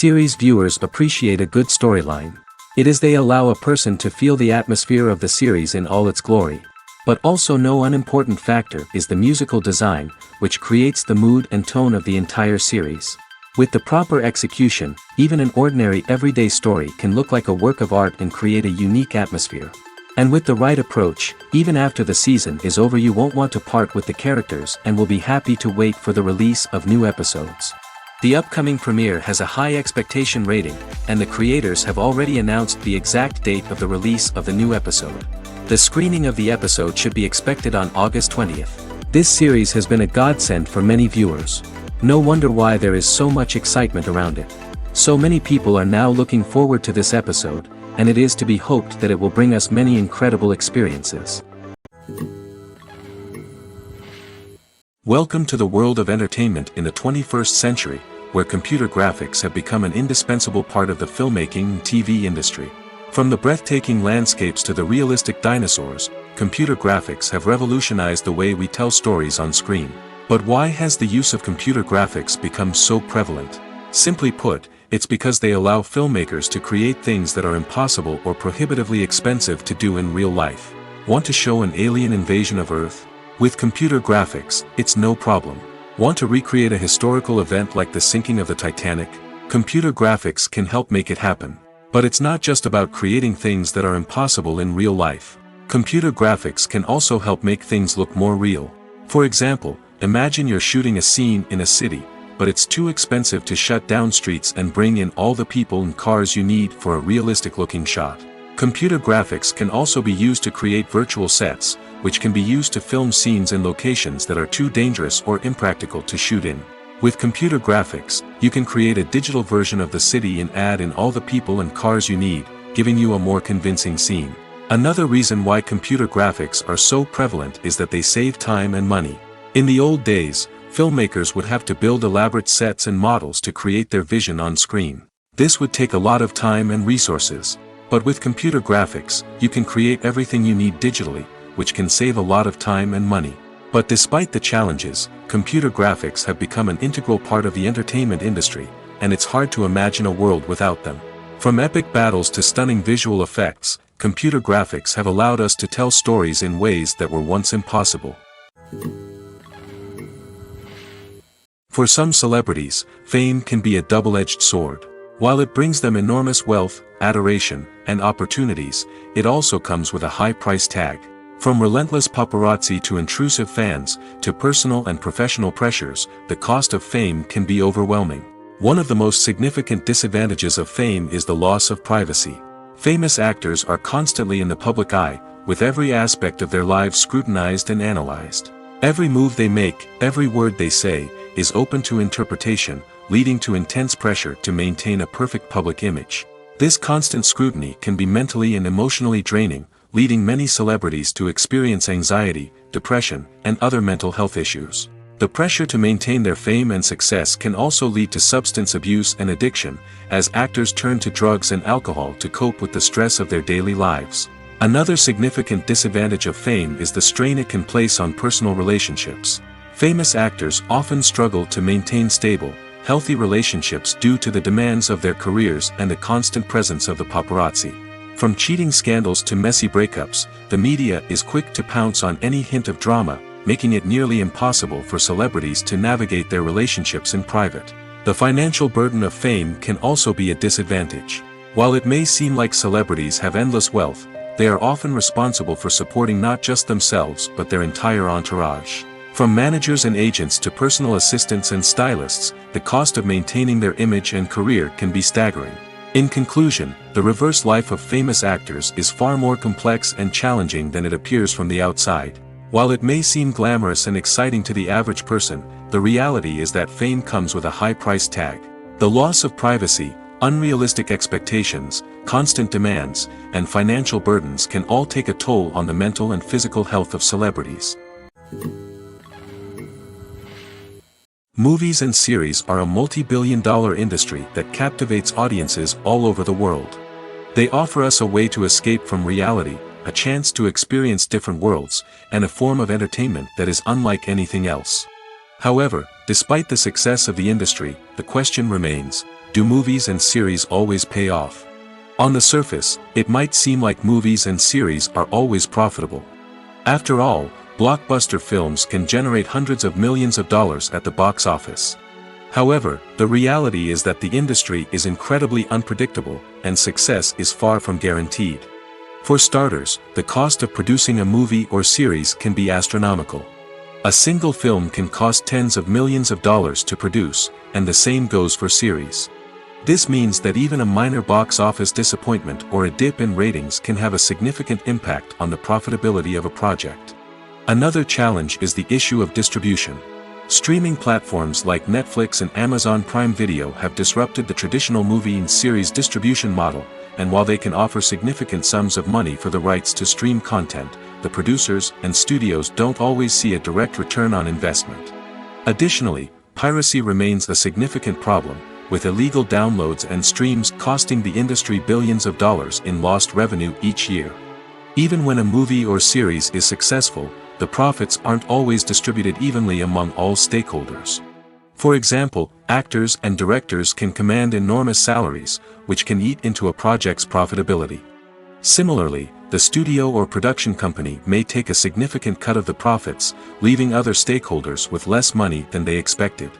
Series viewers appreciate a good storyline. It is they allow a person to feel the atmosphere of the series in all its glory. But also no unimportant factor is the musical design, which creates the mood and tone of the entire series. With the proper execution, even an ordinary everyday story can look like a work of art and create a unique atmosphere. And with the right approach, even after the season is over you won't want to part with the characters and will be happy to wait for the release of new episodes. The upcoming premiere has a high expectation rating, and the creators have already announced the exact date of the release of the new episode. The screening of the episode should be expected on August 20th. This series has been a godsend for many viewers. No wonder why there is so much excitement around it. So many people are now looking forward to this episode, and it is to be hoped that it will bring us many incredible experiences. Welcome to the world of entertainment in the 21st century, where computer graphics have become an indispensable part of the filmmaking and TV industry. From the breathtaking landscapes to the realistic dinosaurs, computer graphics have revolutionized the way we tell stories on screen. But why has the use of computer graphics become so prevalent? Simply put, it's because they allow filmmakers to create things that are impossible or prohibitively expensive to do in real life. Want to show an alien invasion of Earth? With computer graphics, it's no problem. Want to recreate a historical event like the sinking of the Titanic? Computer graphics can help make it happen. But it's not just about creating things that are impossible in real life. Computer graphics can also help make things look more real. For example, imagine you're shooting a scene in a city, but it's too expensive to shut down streets and bring in all the people and cars you need for a realistic-looking shot. Computer graphics can also be used to create virtual sets, which can be used to film scenes in locations that are too dangerous or impractical to shoot in. With computer graphics, you can create a digital version of the city and add in all the people and cars you need, giving you a more convincing scene. Another reason why computer graphics are so prevalent is that they save time and money. In the old days, filmmakers would have to build elaborate sets and models to create their vision on screen. This would take a lot of time and resources. But with computer graphics, you can create everything you need digitally, which can save a lot of time and money. But despite the challenges, computer graphics have become an integral part of the entertainment industry, and it's hard to imagine a world without them. From epic battles to stunning visual effects, computer graphics have allowed us to tell stories in ways that were once impossible. For some celebrities, fame can be a double-edged sword. While it brings them enormous wealth, adoration, and opportunities, it also comes with a high price tag. From relentless paparazzi to intrusive fans, to personal and professional pressures, the cost of fame can be overwhelming. One of the most significant disadvantages of fame is the loss of privacy. Famous actors are constantly in the public eye, with every aspect of their lives scrutinized and analyzed. Every move they make, every word they say, is open to interpretation, leading to intense pressure to maintain a perfect public image. This constant scrutiny can be mentally and emotionally draining, leading many celebrities to experience anxiety, depression, and other mental health issues. The pressure to maintain their fame and success can also lead to substance abuse and addiction, as actors turn to drugs and alcohol to cope with the stress of their daily lives. Another significant disadvantage of fame is the strain it can place on personal relationships. Famous actors often struggle to maintain stable, healthy relationships due to the demands of their careers and the constant presence of the paparazzi. From cheating scandals to messy breakups, the media is quick to pounce on any hint of drama, making it nearly impossible for celebrities to navigate their relationships in private. The financial burden of fame can also be a disadvantage. While it may seem like celebrities have endless wealth, they are often responsible for supporting not just themselves but their entire entourage. From managers and agents to personal assistants and stylists, the cost of maintaining their image and career can be staggering. In conclusion, the reverse life of famous actors is far more complex and challenging than it appears from the outside. While it may seem glamorous and exciting to the average person, the reality is that fame comes with a high price tag. The loss of privacy, unrealistic expectations, constant demands, and financial burdens can all take a toll on the mental and physical health of celebrities. Movies and series are a multi-billion-dollar industry that captivates audiences all over the world. They offer us a way to escape from reality, a chance to experience different worlds, and a form of entertainment that is unlike anything else. However, despite the success of the industry, the question remains, do movies and series always pay off? On the surface, it might seem like movies and series are always profitable. After all, blockbuster films can generate hundreds of millions of dollars at the box office. However, the reality is that the industry is incredibly unpredictable, and success is far from guaranteed. For starters, the cost of producing a movie or series can be astronomical. A single film can cost tens of millions of dollars to produce, and the same goes for series. This means that even a minor box office disappointment or a dip in ratings can have a significant impact on the profitability of a project. Another challenge is the issue of distribution. Streaming platforms like Netflix and Amazon Prime Video have disrupted the traditional movie and series distribution model, and while they can offer significant sums of money for the rights to stream content, the producers and studios don't always see a direct return on investment. Additionally, piracy remains a significant problem, with illegal downloads and streams costing the industry billions of dollars in lost revenue each year. Even when a movie or series is successful, the profits aren't always distributed evenly among all stakeholders. For example, actors and directors can command enormous salaries, which can eat into a project's profitability. Similarly, the studio or production company may take a significant cut of the profits, leaving other stakeholders with less money than they expected.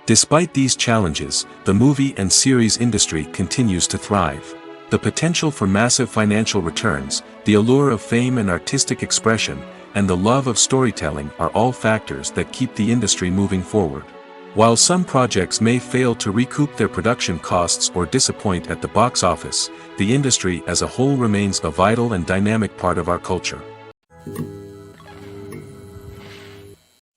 Despite these challenges, the movie and series industry continues to thrive. The potential for massive financial returns, the allure of fame and artistic expression, and the love of storytelling are all factors that keep the industry moving forward. While some projects may fail to recoup their production costs or disappoint at the box office, the industry as a whole remains a vital and dynamic part of our culture.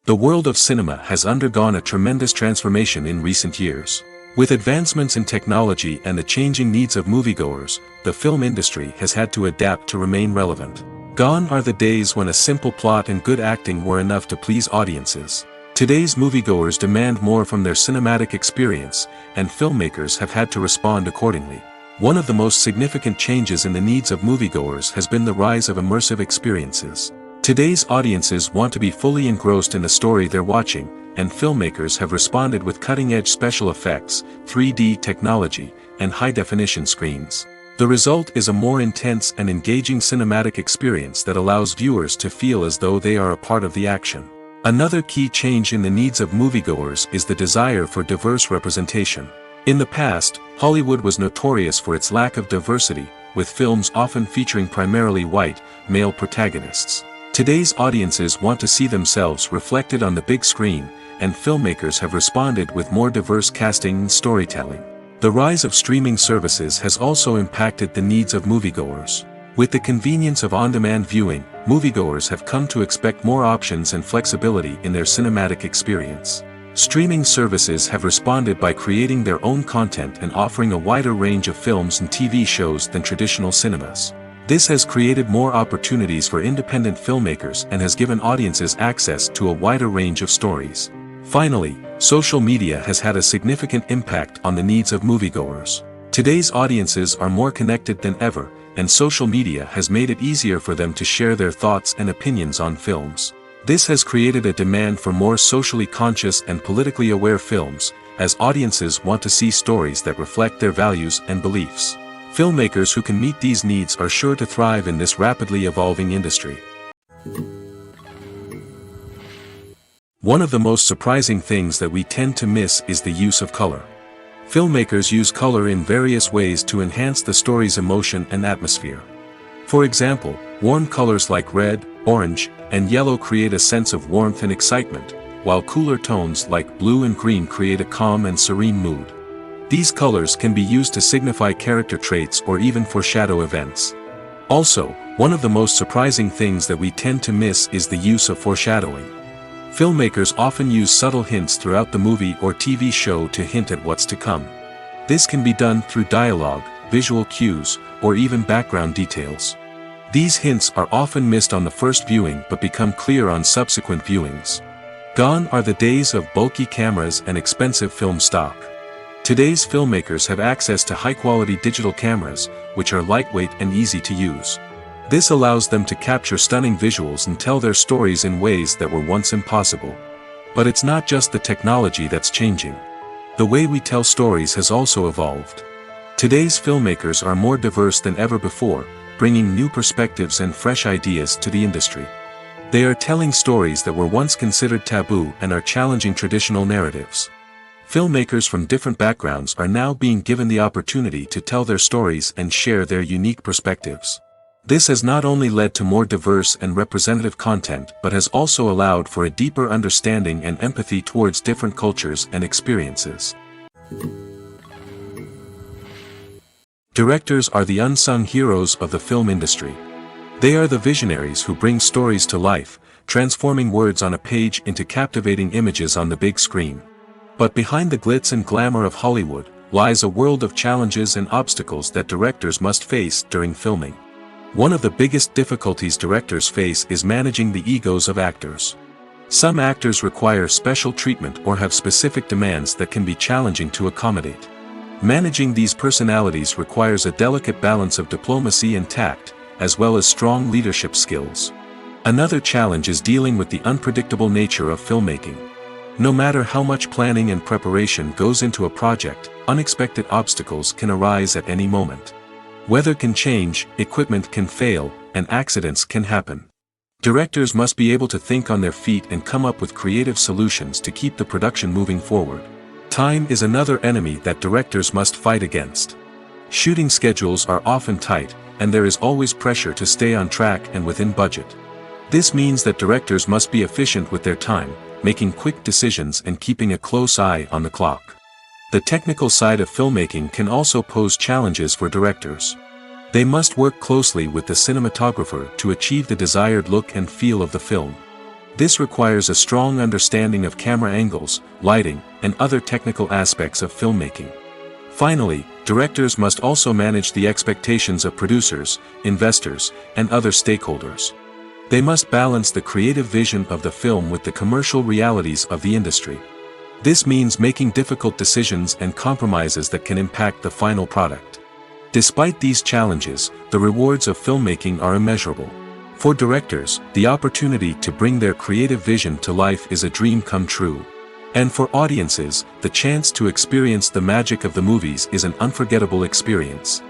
The world of cinema has undergone a tremendous transformation in recent years. With advancements in technology and the changing needs of moviegoers, the film industry has had to adapt to remain relevant. Gone are the days when a simple plot and good acting were enough to please audiences. Today's moviegoers demand more from their cinematic experience, and filmmakers have had to respond accordingly. One of the most significant changes in the needs of moviegoers has been the rise of immersive experiences. Today's audiences want to be fully engrossed in the story they're watching, and filmmakers have responded with cutting-edge special effects, 3D technology, and high-definition screens. The result is a more intense and engaging cinematic experience that allows viewers to feel as though they are a part of the action. Another key change in the needs of moviegoers is the desire for diverse representation. In the past, Hollywood was notorious for its lack of diversity, with films often featuring primarily white, male protagonists. Today's audiences want to see themselves reflected on the big screen, and filmmakers have responded with more diverse casting and storytelling. The rise of streaming services has also impacted the needs of moviegoers. With the convenience of on-demand viewing, moviegoers have come to expect more options and flexibility in their cinematic experience. Streaming services have responded by creating their own content and offering a wider range of films and TV shows than traditional cinemas. This has created more opportunities for independent filmmakers and has given audiences access to a wider range of stories. Finally, social media has had a significant impact on the needs of moviegoers. Today's audiences are more connected than ever, and social media has made it easier for them to share their thoughts and opinions on films. This has created a demand for more socially conscious and politically aware films, as audiences want to see stories that reflect their values and beliefs. Filmmakers who can meet these needs are sure to thrive in this rapidly evolving industry. One of the most surprising things that we tend to miss is the use of color. Filmmakers use color in various ways to enhance the story's emotion and atmosphere. For example, warm colors like red, orange, and yellow create a sense of warmth and excitement, while cooler tones like blue and green create a calm and serene mood. These colors can be used to signify character traits or even foreshadow events. Also, one of the most surprising things that we tend to miss is the use of foreshadowing. Filmmakers often use subtle hints throughout the movie or TV show to hint at what's to come. This can be done through dialogue, visual cues, or even background details. These hints are often missed on the first viewing but become clear on subsequent viewings. Gone are the days of bulky cameras and expensive film stock. Today's filmmakers have access to high-quality digital cameras, which are lightweight and easy to use. This allows them to capture stunning visuals and tell their stories in ways that were once impossible. But it's not just the technology that's changing. The way we tell stories has also evolved. Today's filmmakers are more diverse than ever before, bringing new perspectives and fresh ideas to the industry. They are telling stories that were once considered taboo and are challenging traditional narratives. Filmmakers from different backgrounds are now being given the opportunity to tell their stories and share their unique perspectives. This has not only led to more diverse and representative content but has also allowed for a deeper understanding and empathy towards different cultures and experiences. Directors are the unsung heroes of the film industry. They are the visionaries who bring stories to life, transforming words on a page into captivating images on the big screen. But behind the glitz and glamour of Hollywood lies a world of challenges and obstacles that directors must face during filming. One of the biggest difficulties directors face is managing the egos of actors. Some actors require special treatment or have specific demands that can be challenging to accommodate. Managing these personalities requires a delicate balance of diplomacy and tact, as well as strong leadership skills. Another challenge is dealing with the unpredictable nature of filmmaking. No matter how much planning and preparation goes into a project, unexpected obstacles can arise at any moment. Weather can change, equipment can fail, and accidents can happen. Directors must be able to think on their feet and come up with creative solutions to keep the production moving forward. Time is another enemy that directors must fight against. Shooting schedules are often tight, and there is always pressure to stay on track and within budget. This means that directors must be efficient with their time, making quick decisions and keeping a close eye on the clock. The technical side of filmmaking can also pose challenges for directors. They must work closely with the cinematographer to achieve the desired look and feel of the film. This requires a strong understanding of camera angles, lighting, and other technical aspects of filmmaking. Finally, directors must also manage the expectations of producers, investors, and other stakeholders. They must balance the creative vision of the film with the commercial realities of the industry. This means making difficult decisions and compromises that can impact the final product. Despite these challenges, the rewards of filmmaking are immeasurable. For directors, the opportunity to bring their creative vision to life is a dream come true. And for audiences, the chance to experience the magic of the movies is an unforgettable experience.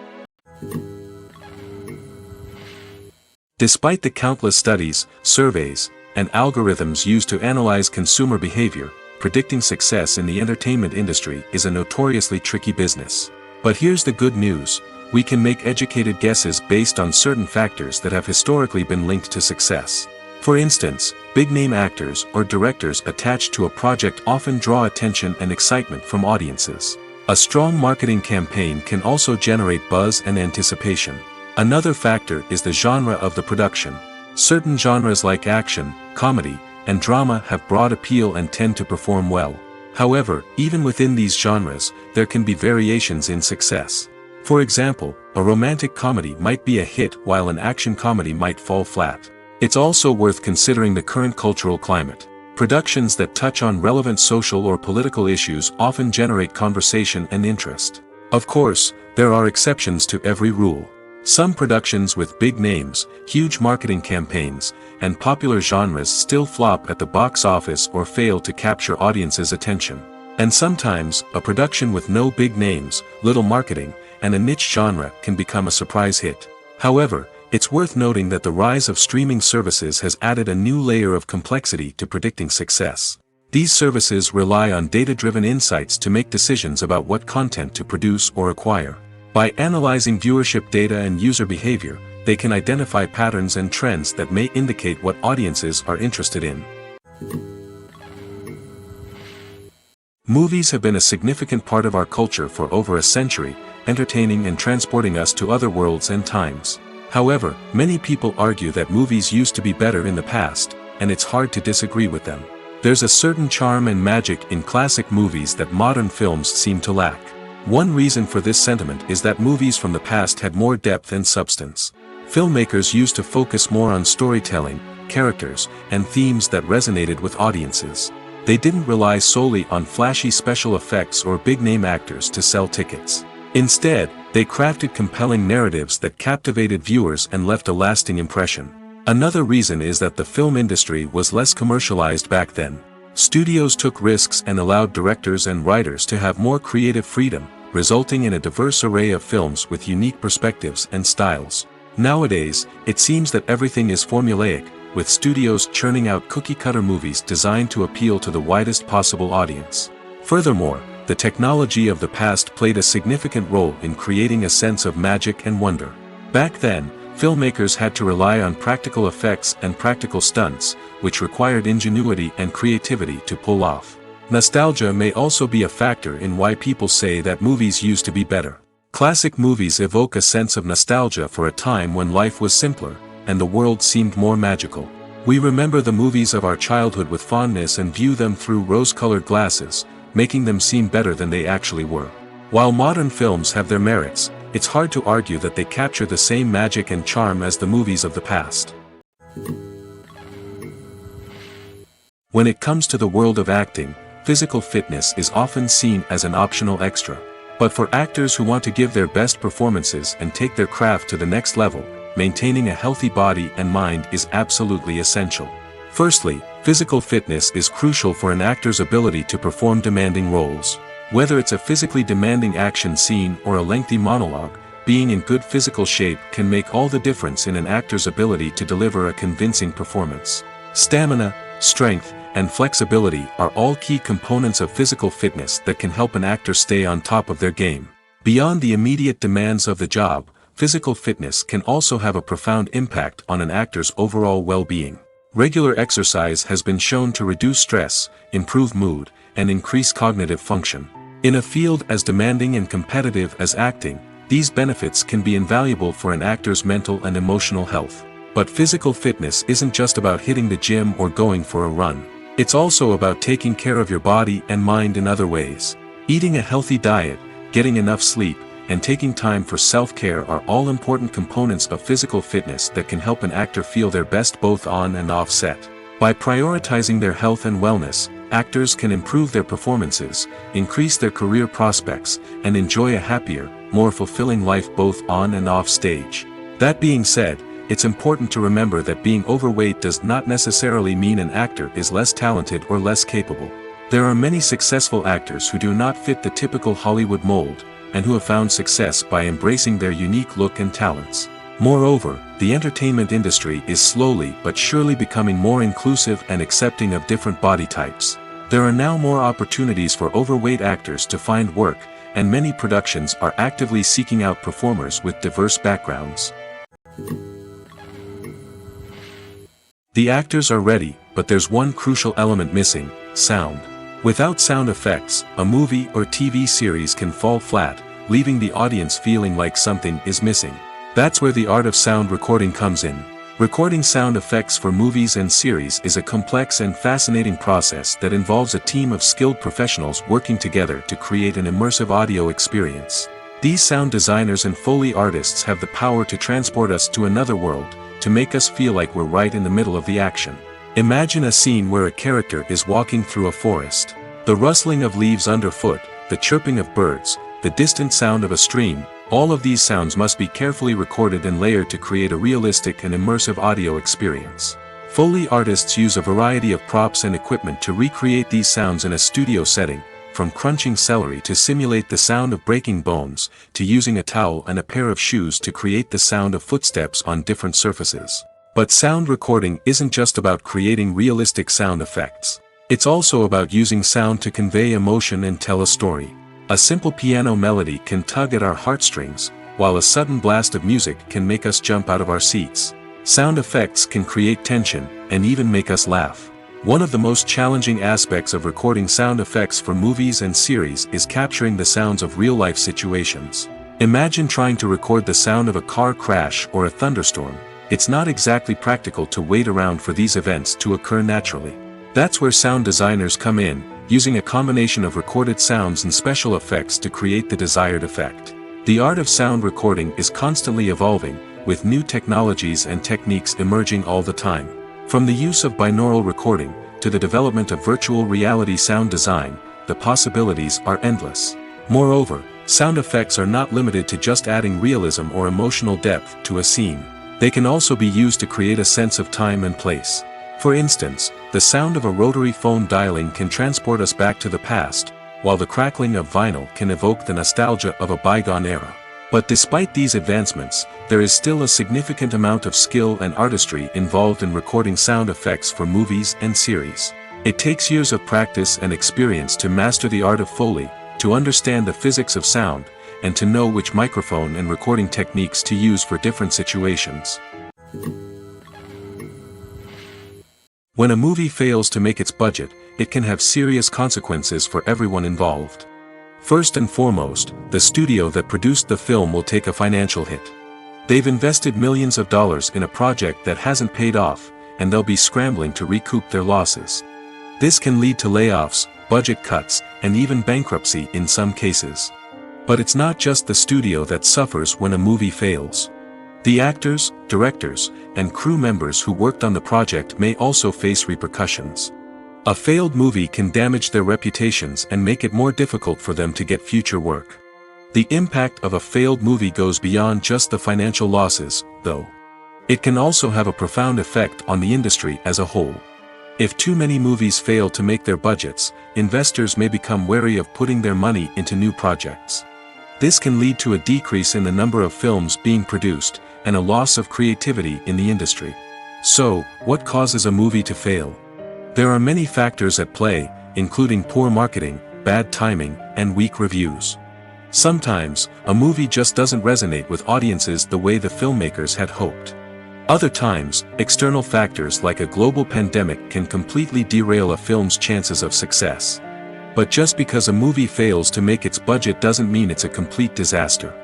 Despite the countless studies, surveys, and algorithms used to analyze consumer behavior, predicting success in the entertainment industry is a notoriously tricky business. But here's the good news: we can make educated guesses based on certain factors that have historically been linked to success. For instance, big-name actors or directors attached to a project often draw attention and excitement from audiences. A strong marketing campaign can also generate buzz and anticipation. Another factor is the genre of the production. Certain genres like action, comedy, and drama have broad appeal and tend to perform well. However, even within these genres, there can be variations in success. For example, a romantic comedy might be a hit while an action comedy might fall flat. It's also worth considering the current cultural climate. Productions that touch on relevant social or political issues often generate conversation and interest. Of course, there are exceptions to every rule. Some productions with big names, huge marketing campaigns, and popular genres still flop at the box office or fail to capture audiences' attention. And sometimes, a production with no big names, little marketing, and a niche genre can become a surprise hit. However, it's worth noting that the rise of streaming services has added a new layer of complexity to predicting success. These services rely on data-driven insights to make decisions about what content to produce or acquire. By analyzing viewership data and user behavior, they can identify patterns and trends that may indicate what audiences are interested in. Movies have been a significant part of our culture for over a century, entertaining and transporting us to other worlds and times. However, many people argue that movies used to be better in the past, and it's hard to disagree with them. There's a certain charm and magic in classic movies that modern films seem to lack. One reason for this sentiment is that movies from the past had more depth and substance. Filmmakers used to focus more on storytelling, characters, and themes that resonated with audiences. They didn't rely solely on flashy special effects or big-name actors to sell tickets. Instead, they crafted compelling narratives that captivated viewers and left a lasting impression. Another reason is that the film industry was less commercialized back then. Studios took risks and allowed directors and writers to have more creative freedom, resulting in a diverse array of films with unique perspectives and styles. Nowadays, it seems that everything is formulaic, with studios churning out cookie-cutter movies designed to appeal to the widest possible audience. Furthermore, the technology of the past played a significant role in creating a sense of magic and wonder. Back then, filmmakers had to rely on practical effects and practical stunts, which required ingenuity and creativity to pull off. Nostalgia may also be a factor in why people say that movies used to be better. Classic movies evoke a sense of nostalgia for a time when life was simpler, and the world seemed more magical. We remember the movies of our childhood with fondness and view them through rose-colored glasses, making them seem better than they actually were. While modern films have their merits, it's hard to argue that they capture the same magic and charm as the movies of the past. When it comes to the world of acting, physical fitness is often seen as an optional extra. But for actors who want to give their best performances and take their craft to the next level, maintaining a healthy body and mind is absolutely essential. Firstly, physical fitness is crucial for an actor's ability to perform demanding roles. Whether it's a physically demanding action scene or a lengthy monologue, being in good physical shape can make all the difference in an actor's ability to deliver a convincing performance. Stamina, strength, and flexibility are all key components of physical fitness that can help an actor stay on top of their game. Beyond the immediate demands of the job, physical fitness can also have a profound impact on an actor's overall well-being. Regular exercise has been shown to reduce stress, improve mood, and increase cognitive function. In a field as demanding and competitive as acting, these benefits can be invaluable for an actor's mental and emotional health. But physical fitness isn't just about hitting the gym or going for a run. It's also about taking care of your body and mind in other ways. Eating a healthy diet, getting enough sleep, and taking time for self-care are all important components of physical fitness that can help an actor feel their best both on and off set. By prioritizing their health and wellness, actors can improve their performances, increase their career prospects, and enjoy a happier, more fulfilling life both on and off stage. That being said, it's important to remember that being overweight does not necessarily mean an actor is less talented or less capable. There are many successful actors who do not fit the typical Hollywood mold, and who have found success by embracing their unique look and talents. Moreover, the entertainment industry is slowly but surely becoming more inclusive and accepting of different body types. There are now more opportunities for overweight actors to find work, and many productions are actively seeking out performers with diverse backgrounds. The actors are ready, but there's one crucial element missing: sound. Without sound effects, a movie or TV series can fall flat, leaving the audience feeling like something is missing. That's where the art of sound recording comes in. Recording sound effects for movies and series is a complex and fascinating process that involves a team of skilled professionals working together to create an immersive audio experience. These sound designers and Foley artists have the power to transport us to another world, to make us feel like we're right in the middle of the action. Imagine a scene where a character is walking through a forest. The rustling of leaves underfoot, the chirping of birds, the distant sound of a stream, all of these sounds must be carefully recorded and layered to create a realistic and immersive audio experience. Foley artists use a variety of props and equipment to recreate these sounds in a studio setting, from crunching celery to simulate the sound of breaking bones, to using a towel and a pair of shoes to create the sound of footsteps on different surfaces. But sound recording isn't just about creating realistic sound effects. It's also about using sound to convey emotion and tell a story. A simple piano melody can tug at our heartstrings, while a sudden blast of music can make us jump out of our seats. Sound effects can create tension, and even make us laugh. One of the most challenging aspects of recording sound effects for movies and series is capturing the sounds of real-life situations. Imagine trying to record the sound of a car crash or a thunderstorm. It's not exactly practical to wait around for these events to occur naturally. That's where sound designers come in, using a combination of recorded sounds and special effects to create the desired effect. The art of sound recording is constantly evolving, with new technologies and techniques emerging all the time. From the use of binaural recording, to the development of virtual reality sound design, the possibilities are endless. Moreover, sound effects are not limited to just adding realism or emotional depth to a scene. They can also be used to create a sense of time and place. For instance, the sound of a rotary phone dialing can transport us back to the past, while the crackling of vinyl can evoke the nostalgia of a bygone era. But despite these advancements, there is still a significant amount of skill and artistry involved in recording sound effects for movies and series. It takes years of practice and experience to master the art of Foley, to understand the physics of sound, and to know which microphone and recording techniques to use for different situations. When a movie fails to make its budget, it can have serious consequences for everyone involved. First and foremost, the studio that produced the film will take a financial hit. They've invested millions of dollars in a project that hasn't paid off, and they'll be scrambling to recoup their losses. This can lead to layoffs, budget cuts, and even bankruptcy in some cases. But it's not just the studio that suffers when a movie fails. The actors, directors, and crew members who worked on the project may also face repercussions. A failed movie can damage their reputations and make it more difficult for them to get future work. The impact of a failed movie goes beyond just the financial losses, though. It can also have a profound effect on the industry as a whole. If too many movies fail to make their budgets, investors may become wary of putting their money into new projects. This can lead to a decrease in the number of films being produced, and a loss of creativity in the industry. So, what causes a movie to fail? There are many factors at play, including poor marketing, bad timing, and weak reviews. Sometimes, a movie just doesn't resonate with audiences the way the filmmakers had hoped. Other times, external factors like a global pandemic can completely derail a film's chances of success. But just because a movie fails to make its budget doesn't mean it's a complete disaster.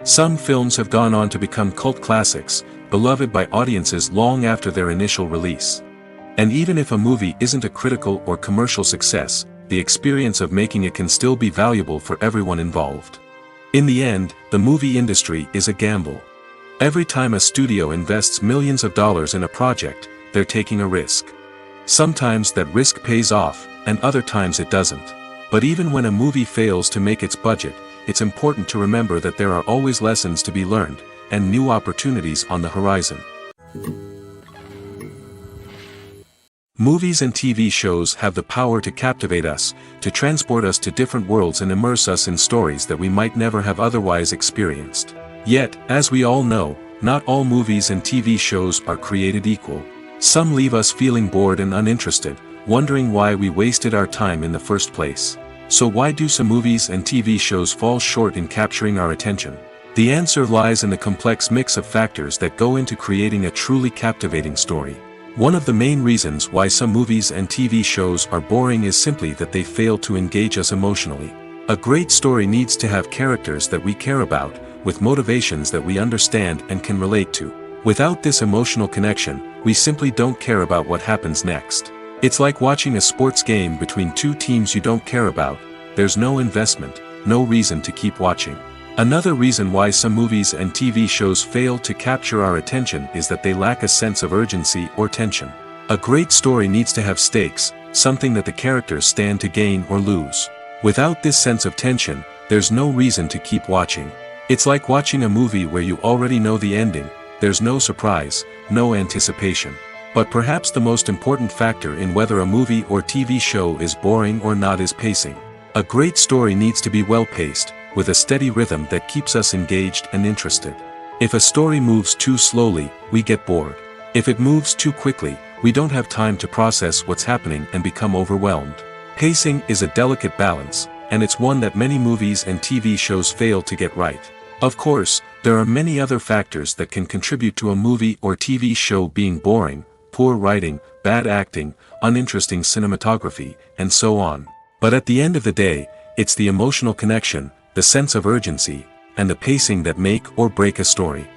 Some films have gone on to become cult classics, beloved by audiences long after their initial release. And even if a movie isn't a critical or commercial success, the experience of making it can still be valuable for everyone involved. In the end, the movie industry is a gamble. Every time a studio invests millions of dollars in a project, they're taking a risk. Sometimes that risk pays off, and other times it doesn't. But even when a movie fails to make its budget, it's important to remember that there are always lessons to be learned, and new opportunities on the horizon. Movies and TV shows have the power to captivate us, to transport us to different worlds and immerse us in stories that we might never have otherwise experienced. Yet, as we all know, not all movies and TV shows are created equal. Some leave us feeling bored and uninterested, wondering why we wasted our time in the first place. So why do some movies and TV shows fall short in capturing our attention? The answer lies in the complex mix of factors that go into creating a truly captivating story. One of the main reasons why some movies and TV shows are boring is simply that they fail to engage us emotionally. A great story needs to have characters that we care about, with motivations that we understand and can relate to. Without this emotional connection, we simply don't care about what happens next. It's like watching a sports game between two teams you don't care about. There's no investment, no reason to keep watching. Another reason why some movies and TV shows fail to capture our attention is that they lack a sense of urgency or tension. A great story needs to have stakes, something that the characters stand to gain or lose. Without this sense of tension, there's no reason to keep watching. It's like watching a movie where you already know the ending. There's no surprise, no anticipation. But perhaps the most important factor in whether a movie or TV show is boring or not is pacing. A great story needs to be well-paced, with a steady rhythm that keeps us engaged and interested. If a story moves too slowly, we get bored. If it moves too quickly, we don't have time to process what's happening and become overwhelmed. Pacing is a delicate balance, and it's one that many movies and TV shows fail to get right. Of course, there are many other factors that can contribute to a movie or TV show being boring: poor writing, bad acting, uninteresting cinematography, and so on. But at the end of the day, it's the emotional connection, the sense of urgency, and the pacing that make or break a story.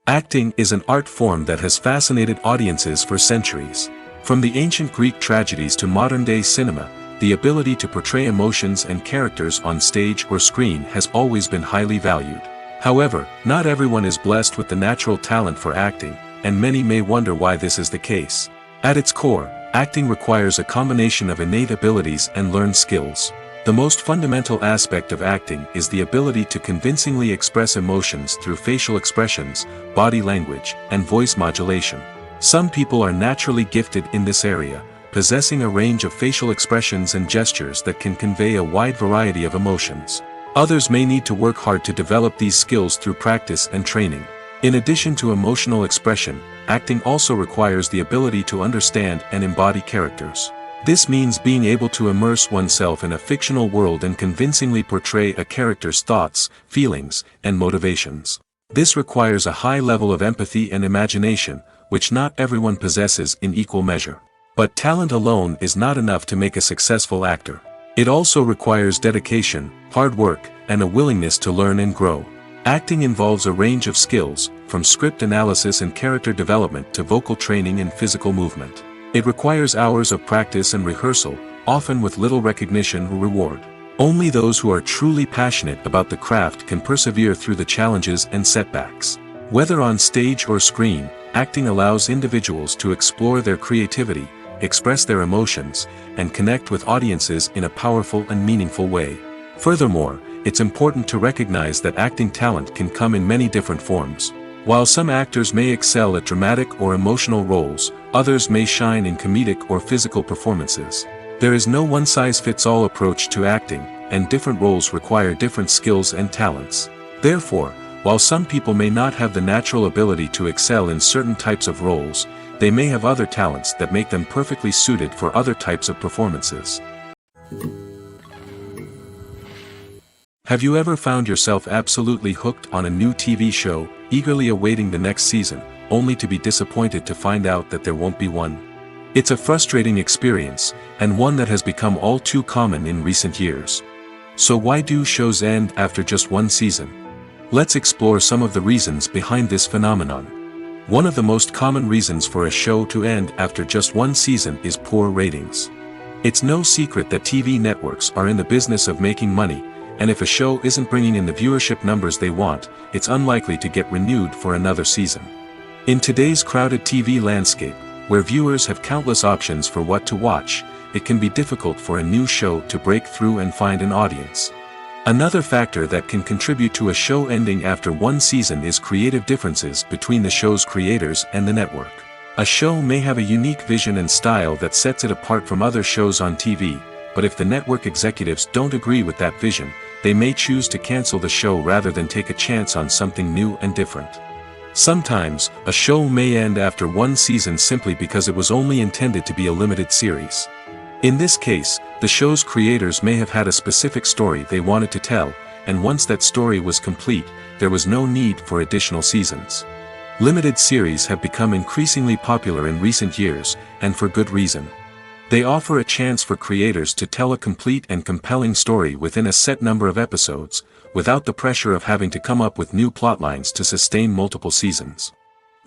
Acting is an art form that has fascinated audiences for centuries. From the ancient Greek tragedies to modern-day cinema, the ability to portray emotions and characters on stage or screen has always been highly valued. However, not everyone is blessed with the natural talent for acting, and many may wonder why this is the case. At its core, acting requires a combination of innate abilities and learned skills. The most fundamental aspect of acting is the ability to convincingly express emotions through facial expressions, body language, and voice modulation. Some people are naturally gifted in this area, possessing a range of facial expressions and gestures that can convey a wide variety of emotions. Others may need to work hard to develop these skills through practice and training. In addition to emotional expression, acting also requires the ability to understand and embody characters. This means being able to immerse oneself in a fictional world and convincingly portray a character's thoughts, feelings, and motivations. This requires a high level of empathy and imagination, which not everyone possesses in equal measure. But talent alone is not enough to make a successful actor. It also requires dedication, hard work, and a willingness to learn and grow. Acting involves a range of skills, from script analysis and character development to vocal training and physical movement. It requires hours of practice and rehearsal, often with little recognition or reward. Only those who are truly passionate about the craft can persevere through the challenges and setbacks. Whether on stage or screen, acting allows individuals to explore their creativity, express their emotions, and connect with audiences in a powerful and meaningful way. Furthermore, it's important to recognize that acting talent can come in many different forms. While some actors may excel at dramatic or emotional roles, others may shine in comedic or physical performances. There is no one-size-fits-all approach to acting, and different roles require different skills and talents. Therefore, while some people may not have the natural ability to excel in certain types of roles, they may have other talents that make them perfectly suited for other types of performances. Have you ever found yourself absolutely hooked on a new TV show, eagerly awaiting the next season, only to be disappointed to find out that there won't be one? It's a frustrating experience, and one that has become all too common in recent years. So why do shows end after just one season? Let's explore some of the reasons behind this phenomenon. One of the most common reasons for a show to end after just one season is poor ratings. It's no secret that TV networks are in the business of making money, and if a show isn't bringing in the viewership numbers they want, it's unlikely to get renewed for another season. In today's crowded TV landscape, where viewers have countless options for what to watch, it can be difficult for a new show to break through and find an audience. Another factor that can contribute to a show ending after one season is creative differences between the show's creators and the network. A show may have a unique vision and style that sets it apart from other shows on TV, but if the network executives don't agree with that vision, they may choose to cancel the show rather than take a chance on something new and different. Sometimes, a show may end after one season simply because it was only intended to be a limited series. In this case, the show's creators may have had a specific story they wanted to tell, and once that story was complete, there was no need for additional seasons. Limited series have become increasingly popular in recent years, and for good reason. They offer a chance for creators to tell a complete and compelling story within a set number of episodes, without the pressure of having to come up with new plotlines to sustain multiple seasons.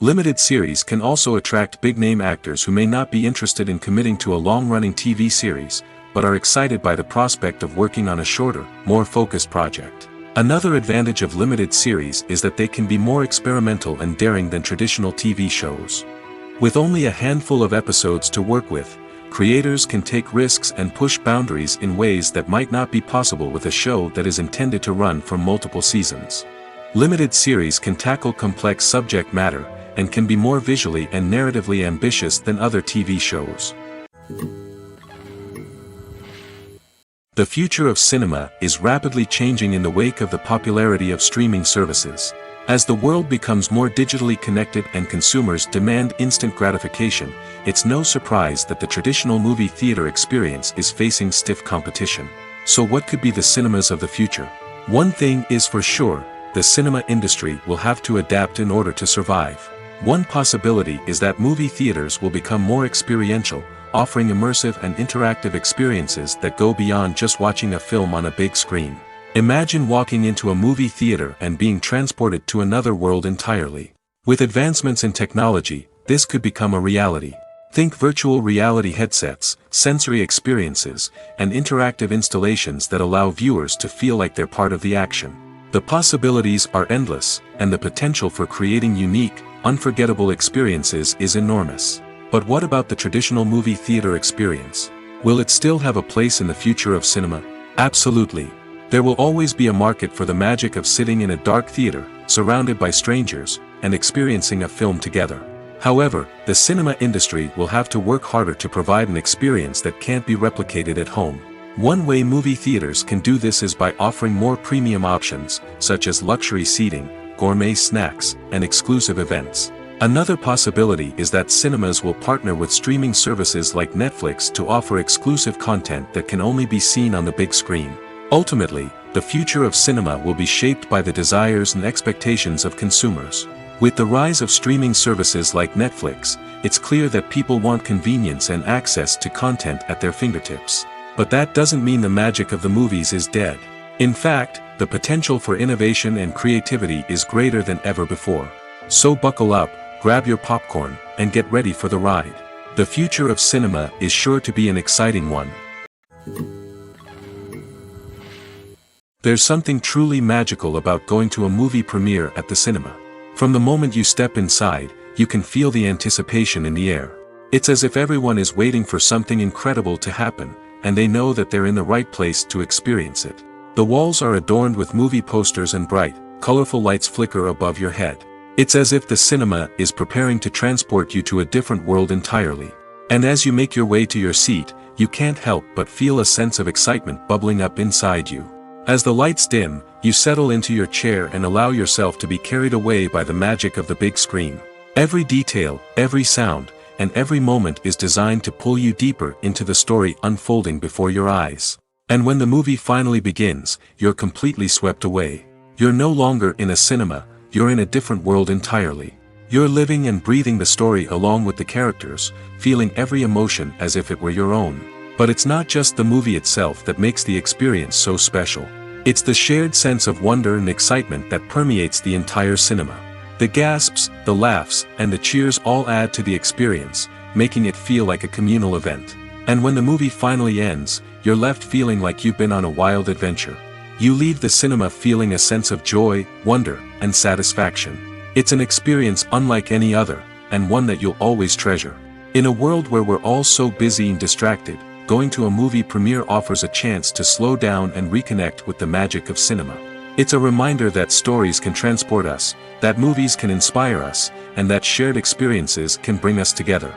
Limited series can also attract big-name actors who may not be interested in committing to a long-running TV series, but are excited by the prospect of working on a shorter, more focused project. Another advantage of limited series is that they can be more experimental and daring than traditional TV shows. With only a handful of episodes to work with, creators can take risks and push boundaries in ways that might not be possible with a show that is intended to run for multiple seasons. Limited series can tackle complex subject matter, and can be more visually and narratively ambitious than other TV shows. The future of cinema is rapidly changing in the wake of the popularity of streaming services. As the world becomes more digitally connected and consumers demand instant gratification, it's no surprise that the traditional movie theater experience is facing stiff competition. So what could be the cinemas of the future? One thing is for sure, the cinema industry will have to adapt in order to survive. One possibility is that movie theaters will become more experiential, offering immersive and interactive experiences that go beyond just watching a film on a big screen. Imagine walking into a movie theater and being transported to another world entirely. With advancements in technology, this could become a reality. Think virtual reality headsets, sensory experiences, and interactive installations that allow viewers to feel like they're part of the action. The possibilities are endless, and the potential for creating unique, unforgettable experiences is enormous. But what about the traditional movie theater experience? Will it still have a place in the future of cinema? Absolutely. There will always be a market for the magic of sitting in a dark theater, surrounded by strangers, and experiencing a film together. However, the cinema industry will have to work harder to provide an experience that can't be replicated at home. One way movie theaters can do this is by offering more premium options, such as luxury seating, gourmet snacks, and exclusive events. Another possibility is that cinemas will partner with streaming services like Netflix to offer exclusive content that can only be seen on the big screen. Ultimately, the future of cinema will be shaped by the desires and expectations of consumers. With the rise of streaming services like Netflix, it's clear that people want convenience and access to content at their fingertips. But that doesn't mean the magic of the movies is dead. In fact, the potential for innovation and creativity is greater than ever before. So buckle up, grab your popcorn, and get ready for the ride. The future of cinema is sure to be an exciting one. There's something truly magical about going to a movie premiere at the cinema. From the moment you step inside, you can feel the anticipation in the air. It's as if everyone is waiting for something incredible to happen, and they know that they're in the right place to experience it. The walls are adorned with movie posters and bright, colorful lights flicker above your head. It's as if the cinema is preparing to transport you to a different world entirely. And as you make your way to your seat, you can't help but feel a sense of excitement bubbling up inside you. As the lights dim, you settle into your chair and allow yourself to be carried away by the magic of the big screen. Every detail, every sound, and every moment is designed to pull you deeper into the story unfolding before your eyes. And when the movie finally begins, you're completely swept away. You're no longer in a cinema, you're in a different world entirely. You're living and breathing the story along with the characters, feeling every emotion as if it were your own. But it's not just the movie itself that makes the experience so special. It's the shared sense of wonder and excitement that permeates the entire cinema. The gasps, the laughs, and the cheers all add to the experience, making it feel like a communal event. And when the movie finally ends, you're left feeling like you've been on a wild adventure. You leave the cinema feeling a sense of joy, wonder, and satisfaction. It's an experience unlike any other, and one that you'll always treasure. In a world where we're all so busy and distracted, going to a movie premiere offers a chance to slow down and reconnect with the magic of cinema. It's a reminder that stories can transport us, that movies can inspire us, and that shared experiences can bring us together.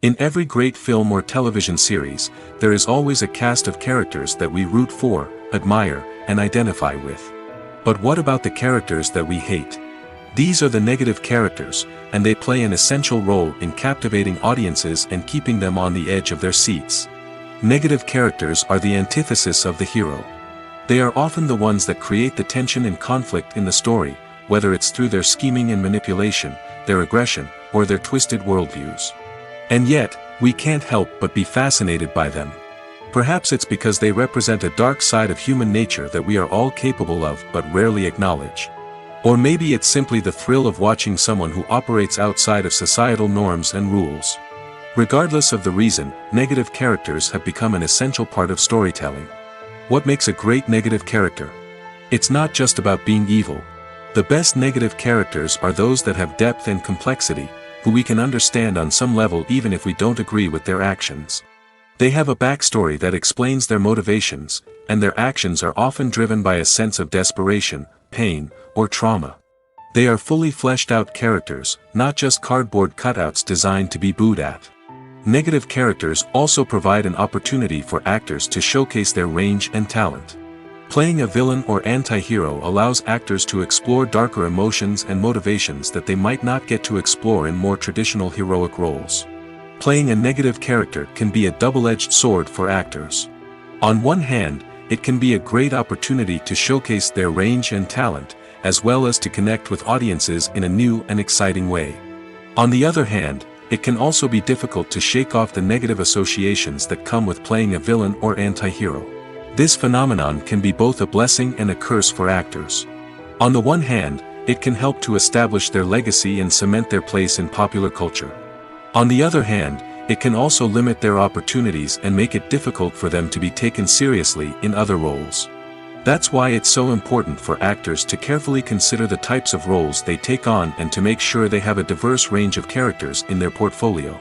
In every great film or television series, there is always a cast of characters that we root for, admire, and identify with. But what about the characters that we hate? These are the negative characters, and they play an essential role in captivating audiences and keeping them on the edge of their seats. Negative characters are the antithesis of the hero. They are often the ones that create the tension and conflict in the story, whether it's through their scheming and manipulation, their aggression, or their twisted worldviews. And yet, we can't help but be fascinated by them. Perhaps it's because they represent a dark side of human nature that we are all capable of but rarely acknowledge. Or maybe it's simply the thrill of watching someone who operates outside of societal norms and rules. Regardless of the reason, negative characters have become an essential part of storytelling. What makes a great negative character? It's not just about being evil. The best negative characters are those that have depth and complexity, who we can understand on some level even if we don't agree with their actions. They have a backstory that explains their motivations, and their actions are often driven by a sense of desperation, pain, or trauma. They are fully fleshed out characters, not just cardboard cutouts designed to be booed at. Negative characters also provide an opportunity for actors to showcase their range and talent. Playing a villain or anti-hero allows actors to explore darker emotions and motivations that they might not get to explore in more traditional heroic roles. Playing a negative character can be a double-edged sword for actors. On one hand, it can be a great opportunity to showcase their range and talent, as well as to connect with audiences in a new and exciting way. On the other hand, it can also be difficult to shake off the negative associations that come with playing a villain or anti-hero. This phenomenon can be both a blessing and a curse for actors. On the one hand, it can help to establish their legacy and cement their place in popular culture. On the other hand, it can also limit their opportunities and make it difficult for them to be taken seriously in other roles. That's why it's so important for actors to carefully consider the types of roles they take on and to make sure they have a diverse range of characters in their portfolio.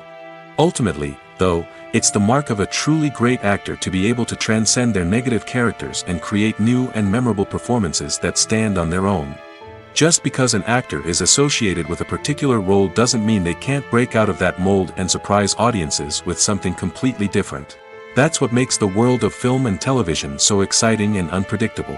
Ultimately, though, it's the mark of a truly great actor to be able to transcend their negative characters and create new and memorable performances that stand on their own. Just because an actor is associated with a particular role doesn't mean they can't break out of that mold and surprise audiences with something completely different. That's what makes the world of film and television so exciting and unpredictable.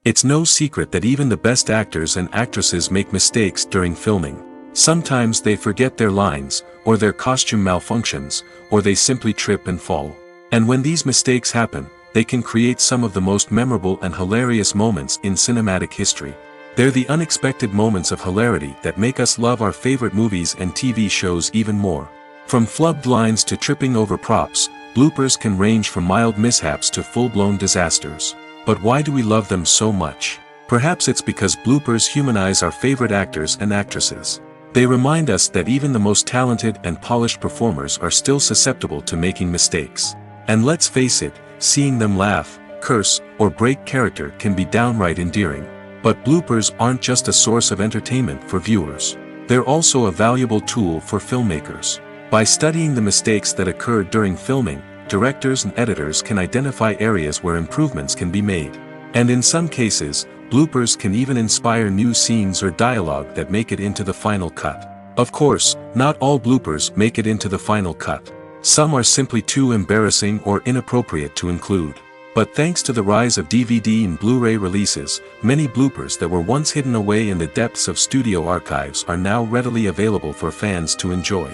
It's no secret that even the best actors and actresses make mistakes during filming. Sometimes they forget their lines, or their costume malfunctions, or they simply trip and fall. And when these mistakes happen, they can create some of the most memorable and hilarious moments in cinematic history. They're the unexpected moments of hilarity that make us love our favorite movies and TV shows even more. From flubbed lines to tripping over props, bloopers can range from mild mishaps to full-blown disasters. But why do we love them so much? Perhaps it's because bloopers humanize our favorite actors and actresses. They remind us that even the most talented and polished performers are still susceptible to making mistakes. And let's face it, seeing them laugh, curse, or break character can be downright endearing. But bloopers aren't just a source of entertainment for viewers. They're also a valuable tool for filmmakers. By studying the mistakes that occurred during filming, directors and editors can identify areas where improvements can be made. And in some cases, bloopers can even inspire new scenes or dialogue that make it into the final cut. Of course, not all bloopers make it into the final cut. Some are simply too embarrassing or inappropriate to include. But thanks to the rise of DVD and Blu-ray releases, many bloopers that were once hidden away in the depths of studio archives are now readily available for fans to enjoy.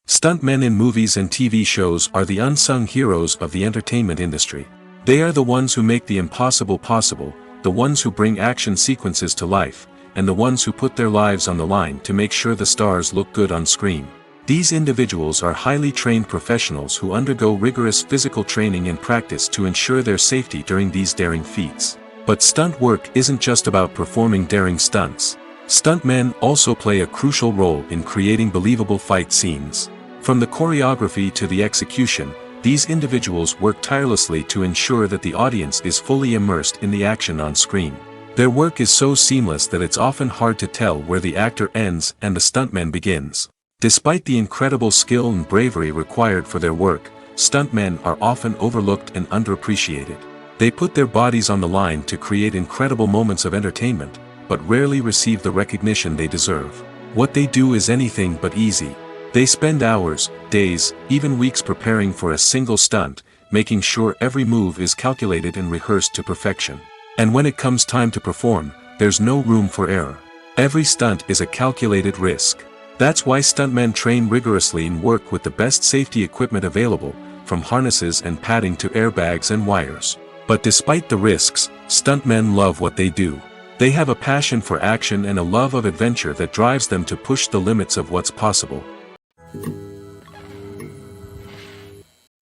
Stuntmen in movies and TV shows are the unsung heroes of the entertainment industry. They are the ones who make the impossible possible, the ones who bring action sequences to life, and the ones who put their lives on the line to make sure the stars look good on screen. These individuals are highly trained professionals who undergo rigorous physical training and practice to ensure their safety during these daring feats. But stunt work isn't just about performing daring stunts. Stuntmen also play a crucial role in creating believable fight scenes. From the choreography to the execution, these individuals work tirelessly to ensure that the audience is fully immersed in the action on screen. Their work is so seamless that it's often hard to tell where the actor ends and the stuntman begins. Despite the incredible skill and bravery required for their work, stuntmen are often overlooked and underappreciated. They put their bodies on the line to create incredible moments of entertainment, but rarely receive the recognition they deserve. What they do is anything but easy. They spend hours, days, even weeks preparing for a single stunt, making sure every move is calculated and rehearsed to perfection. And when it comes time to perform, there's no room for error. Every stunt is a calculated risk. That's why stuntmen train rigorously and work with the best safety equipment available, from harnesses and padding to airbags and wires. But despite the risks, stuntmen love what they do. They have a passion for action and a love of adventure that drives them to push the limits of what's possible.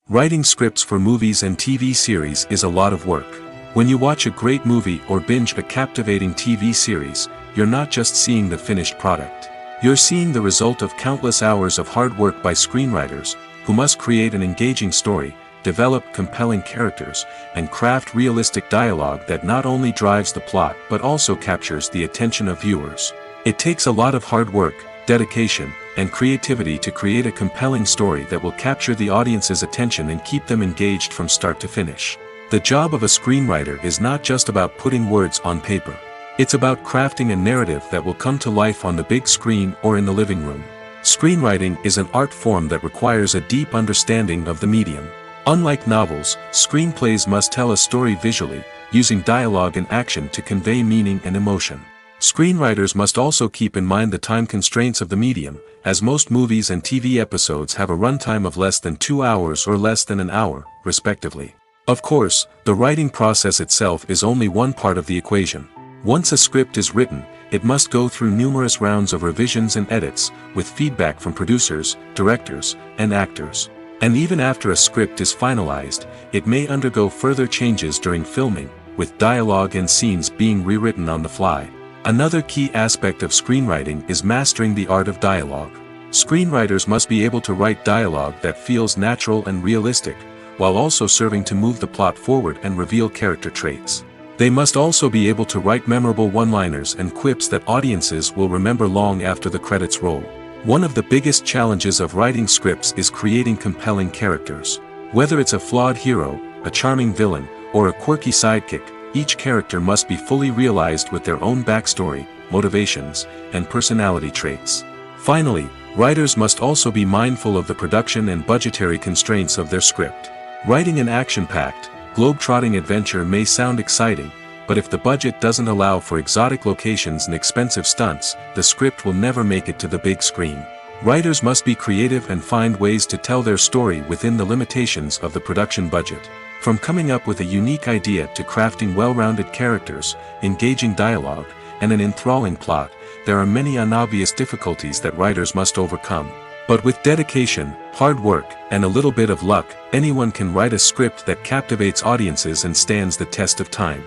Writing scripts for movies and TV series is a lot of work. When you watch a great movie or binge a captivating TV series, you're not just seeing the finished product. You're seeing the result of countless hours of hard work by screenwriters, who must create an engaging story, develop compelling characters, and craft realistic dialogue that not only drives the plot but also captures the attention of viewers. It takes a lot of hard work, dedication, and creativity to create a compelling story that will capture the audience's attention and keep them engaged from start to finish. The job of a screenwriter is not just about putting words on paper. It's about crafting a narrative that will come to life on the big screen or in the living room. Screenwriting is an art form that requires a deep understanding of the medium. Unlike novels, screenplays must tell a story visually, using dialogue and action to convey meaning and emotion. Screenwriters must also keep in mind the time constraints of the medium, as most movies and TV episodes have a runtime of less than 2 hours or less than an hour, respectively. Of course, the writing process itself is only one part of the equation. Once a script is written, it must go through numerous rounds of revisions and edits, with feedback from producers, directors, and actors. And even after a script is finalized, it may undergo further changes during filming, with dialogue and scenes being rewritten on the fly. Another key aspect of screenwriting is mastering the art of dialogue. Screenwriters must be able to write dialogue that feels natural and realistic, while also serving to move the plot forward and reveal character traits. They must also be able to write memorable one-liners and quips that audiences will remember long after the credits roll. One of the biggest challenges of writing scripts is creating compelling characters. Whether it's a flawed hero, a charming villain, or a quirky sidekick, each character must be fully realized with their own backstory, motivations, and personality traits. Finally, writers must also be mindful of the production and budgetary constraints of their script. Writing an action-packed, globe-trotting adventure may sound exciting, but if the budget doesn't allow for exotic locations and expensive stunts, the script will never make it to the big screen. Writers must be creative and find ways to tell their story within the limitations of the production budget. From coming up with a unique idea to crafting well-rounded characters, engaging dialogue, and an enthralling plot, there are many unobvious difficulties that writers must overcome. But with dedication, hard work, and a little bit of luck, anyone can write a script that captivates audiences and stands the test of time.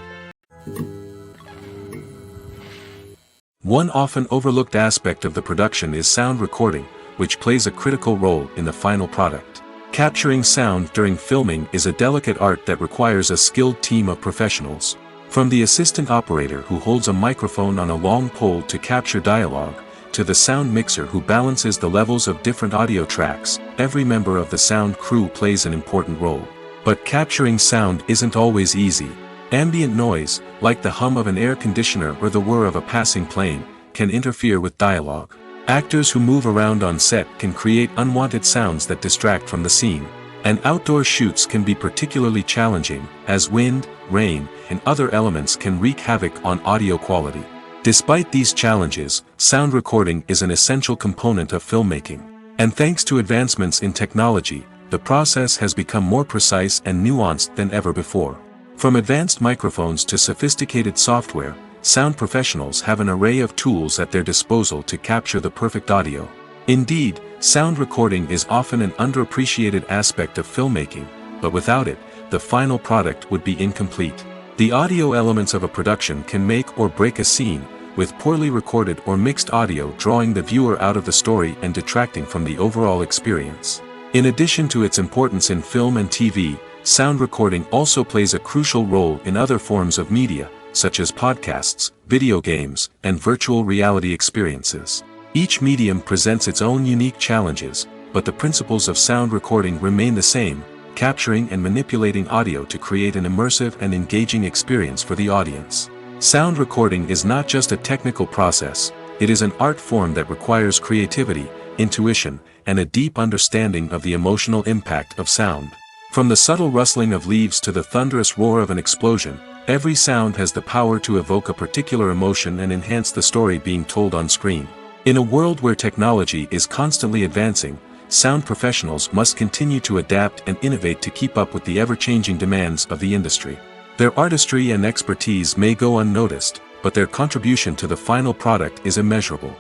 One often overlooked aspect of the production is sound recording, which plays a critical role in the final product. Capturing sound during filming is a delicate art that requires a skilled team of professionals. From the assistant operator who holds a microphone on a long pole to capture dialogue, to the sound mixer who balances the levels of different audio tracks, every member of the sound crew plays an important role. But capturing sound isn't always easy. Ambient noise, like the hum of an air conditioner or the whir of a passing plane, can interfere with dialogue. Actors who move around on set can create unwanted sounds that distract from the scene. And outdoor shoots can be particularly challenging, as wind, rain, and other elements can wreak havoc on audio quality. Despite these challenges, sound recording is an essential component of filmmaking. And thanks to advancements in technology, the process has become more precise and nuanced than ever before. From advanced microphones to sophisticated software, sound professionals have an array of tools at their disposal to capture the perfect audio. Indeed, sound recording is often an underappreciated aspect of filmmaking, but without it, the final product would be incomplete. The audio elements of a production can make or break a scene, with poorly recorded or mixed audio drawing the viewer out of the story and detracting from the overall experience. In addition to its importance in film and TV, sound recording also plays a crucial role in other forms of media, such as podcasts, video games, and virtual reality experiences. Each medium presents its own unique challenges, but the principles of sound recording remain the same, capturing and manipulating audio to create an immersive and engaging experience for the audience. Sound recording is not just a technical process, it is an art form that requires creativity, intuition, and a deep understanding of the emotional impact of sound. From the subtle rustling of leaves to the thunderous roar of an explosion, every sound has the power to evoke a particular emotion and enhance the story being told on screen. In a world where technology is constantly advancing, sound professionals must continue to adapt and innovate to keep up with the ever-changing demands of the industry. Their artistry and expertise may go unnoticed, but their contribution to the final product is immeasurable.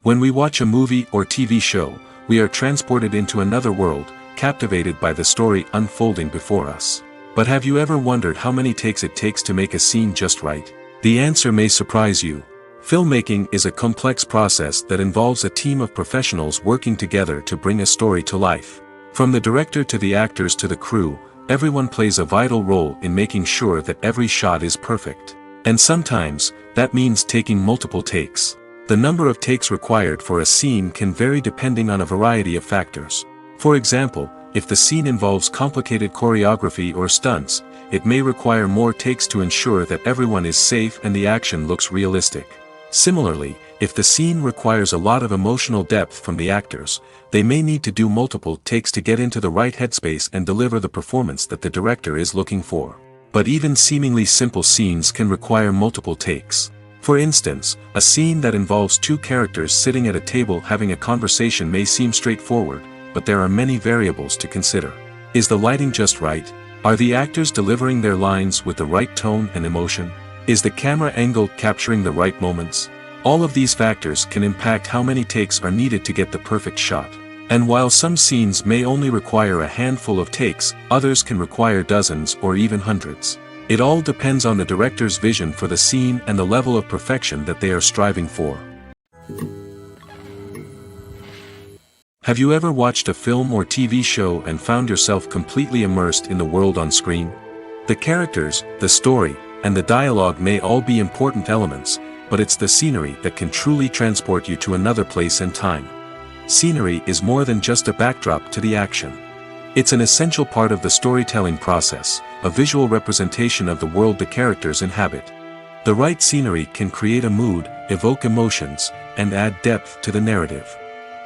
When we watch a movie or TV show, we are transported into another world, captivated by the story unfolding before us. But have you ever wondered how many takes it takes to make a scene just right? The answer may surprise you. Filmmaking is a complex process that involves a team of professionals working together to bring a story to life. From the director to the actors to the crew, everyone plays a vital role in making sure that every shot is perfect. And sometimes, that means taking multiple takes. The number of takes required for a scene can vary depending on a variety of factors. For example, if the scene involves complicated choreography or stunts, it may require more takes to ensure that everyone is safe and the action looks realistic. Similarly, if the scene requires a lot of emotional depth from the actors, they may need to do multiple takes to get into the right headspace and deliver the performance that the director is looking for. But even seemingly simple scenes can require multiple takes. For instance, a scene that involves two characters sitting at a table having a conversation may seem straightforward, but there are many variables to consider. Is the lighting just right? Are the actors delivering their lines with the right tone and emotion? Is the camera angle capturing the right moments? All of these factors can impact how many takes are needed to get the perfect shot. And while some scenes may only require a handful of takes, others can require dozens or even hundreds. It all depends on the director's vision for the scene and the level of perfection that they are striving for. Have you ever watched a film or TV show and found yourself completely immersed in the world on screen? The characters, the story, and the dialogue may all be important elements, but it's the scenery that can truly transport you to another place and time. Scenery is more than just a backdrop to the action. It's an essential part of the storytelling process, a visual representation of the world the characters inhabit. The right scenery can create a mood, evoke emotions, and add depth to the narrative.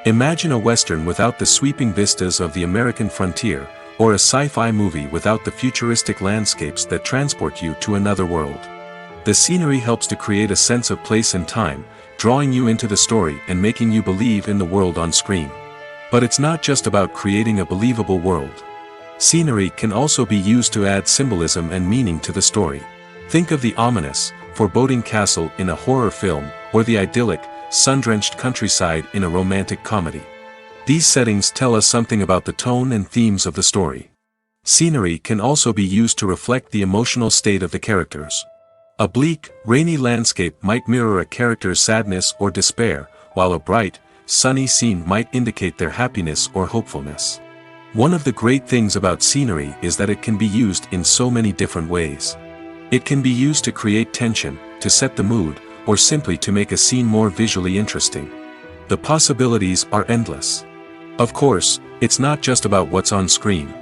Imagine a Western without the sweeping vistas of the American frontier, or a sci-fi movie without the futuristic landscapes that transport you to another world. The scenery helps to create a sense of place and time, drawing you into the story and making you believe in the world on screen. But it's not just about creating a believable world. Scenery can also be used to add symbolism and meaning to the story. Think of the ominous, foreboding castle in a horror film, or the idyllic, sun-drenched countryside in a romantic comedy. These settings tell us something about the tone and themes of the story. Scenery can also be used to reflect the emotional state of the characters. A bleak, rainy landscape might mirror a character's sadness or despair, while a bright, sunny scene might indicate their happiness or hopefulness. One of the great things about scenery is that it can be used in so many different ways. It can be used to create tension, to set the mood, or simply to make a scene more visually interesting. The possibilities are endless. Of course, it's not just about what's on screen.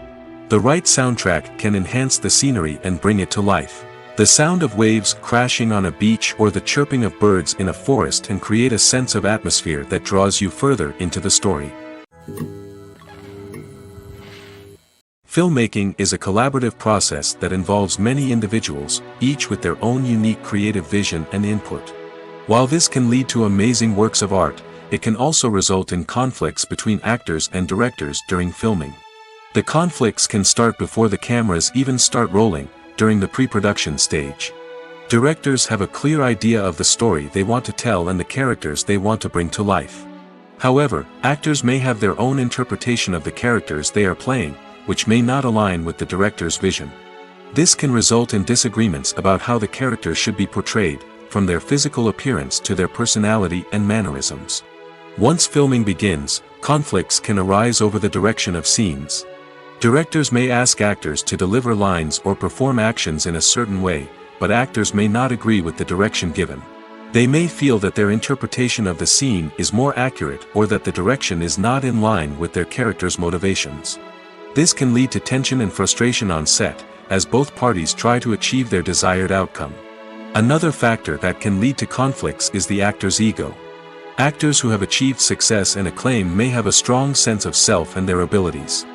The right soundtrack can enhance the scenery and bring it to life. The sound of waves crashing on a beach or the chirping of birds in a forest can create a sense of atmosphere that draws you further into the story. Filmmaking is a collaborative process that involves many individuals, each with their own unique creative vision and input. While this can lead to amazing works of art, it can also result in conflicts between actors and directors during filming. The conflicts can start before the cameras even start rolling, during the pre-production stage. Directors have a clear idea of the story they want to tell and the characters they want to bring to life. However, actors may have their own interpretation of the characters they are playing, which may not align with the director's vision. This can result in disagreements about how the characters should be portrayed, from their physical appearance to their personality and mannerisms. Once filming begins, conflicts can arise over the direction of scenes. Directors may ask actors to deliver lines or perform actions in a certain way, but actors may not agree with the direction given. They may feel that their interpretation of the scene is more accurate or that the direction is not in line with their character's motivations. This can lead to tension and frustration on set, as both parties try to achieve their desired outcome. Another factor that can lead to conflicts is the actor's ego. Actors who have achieved success and acclaim may have a strong sense of self and their abilities.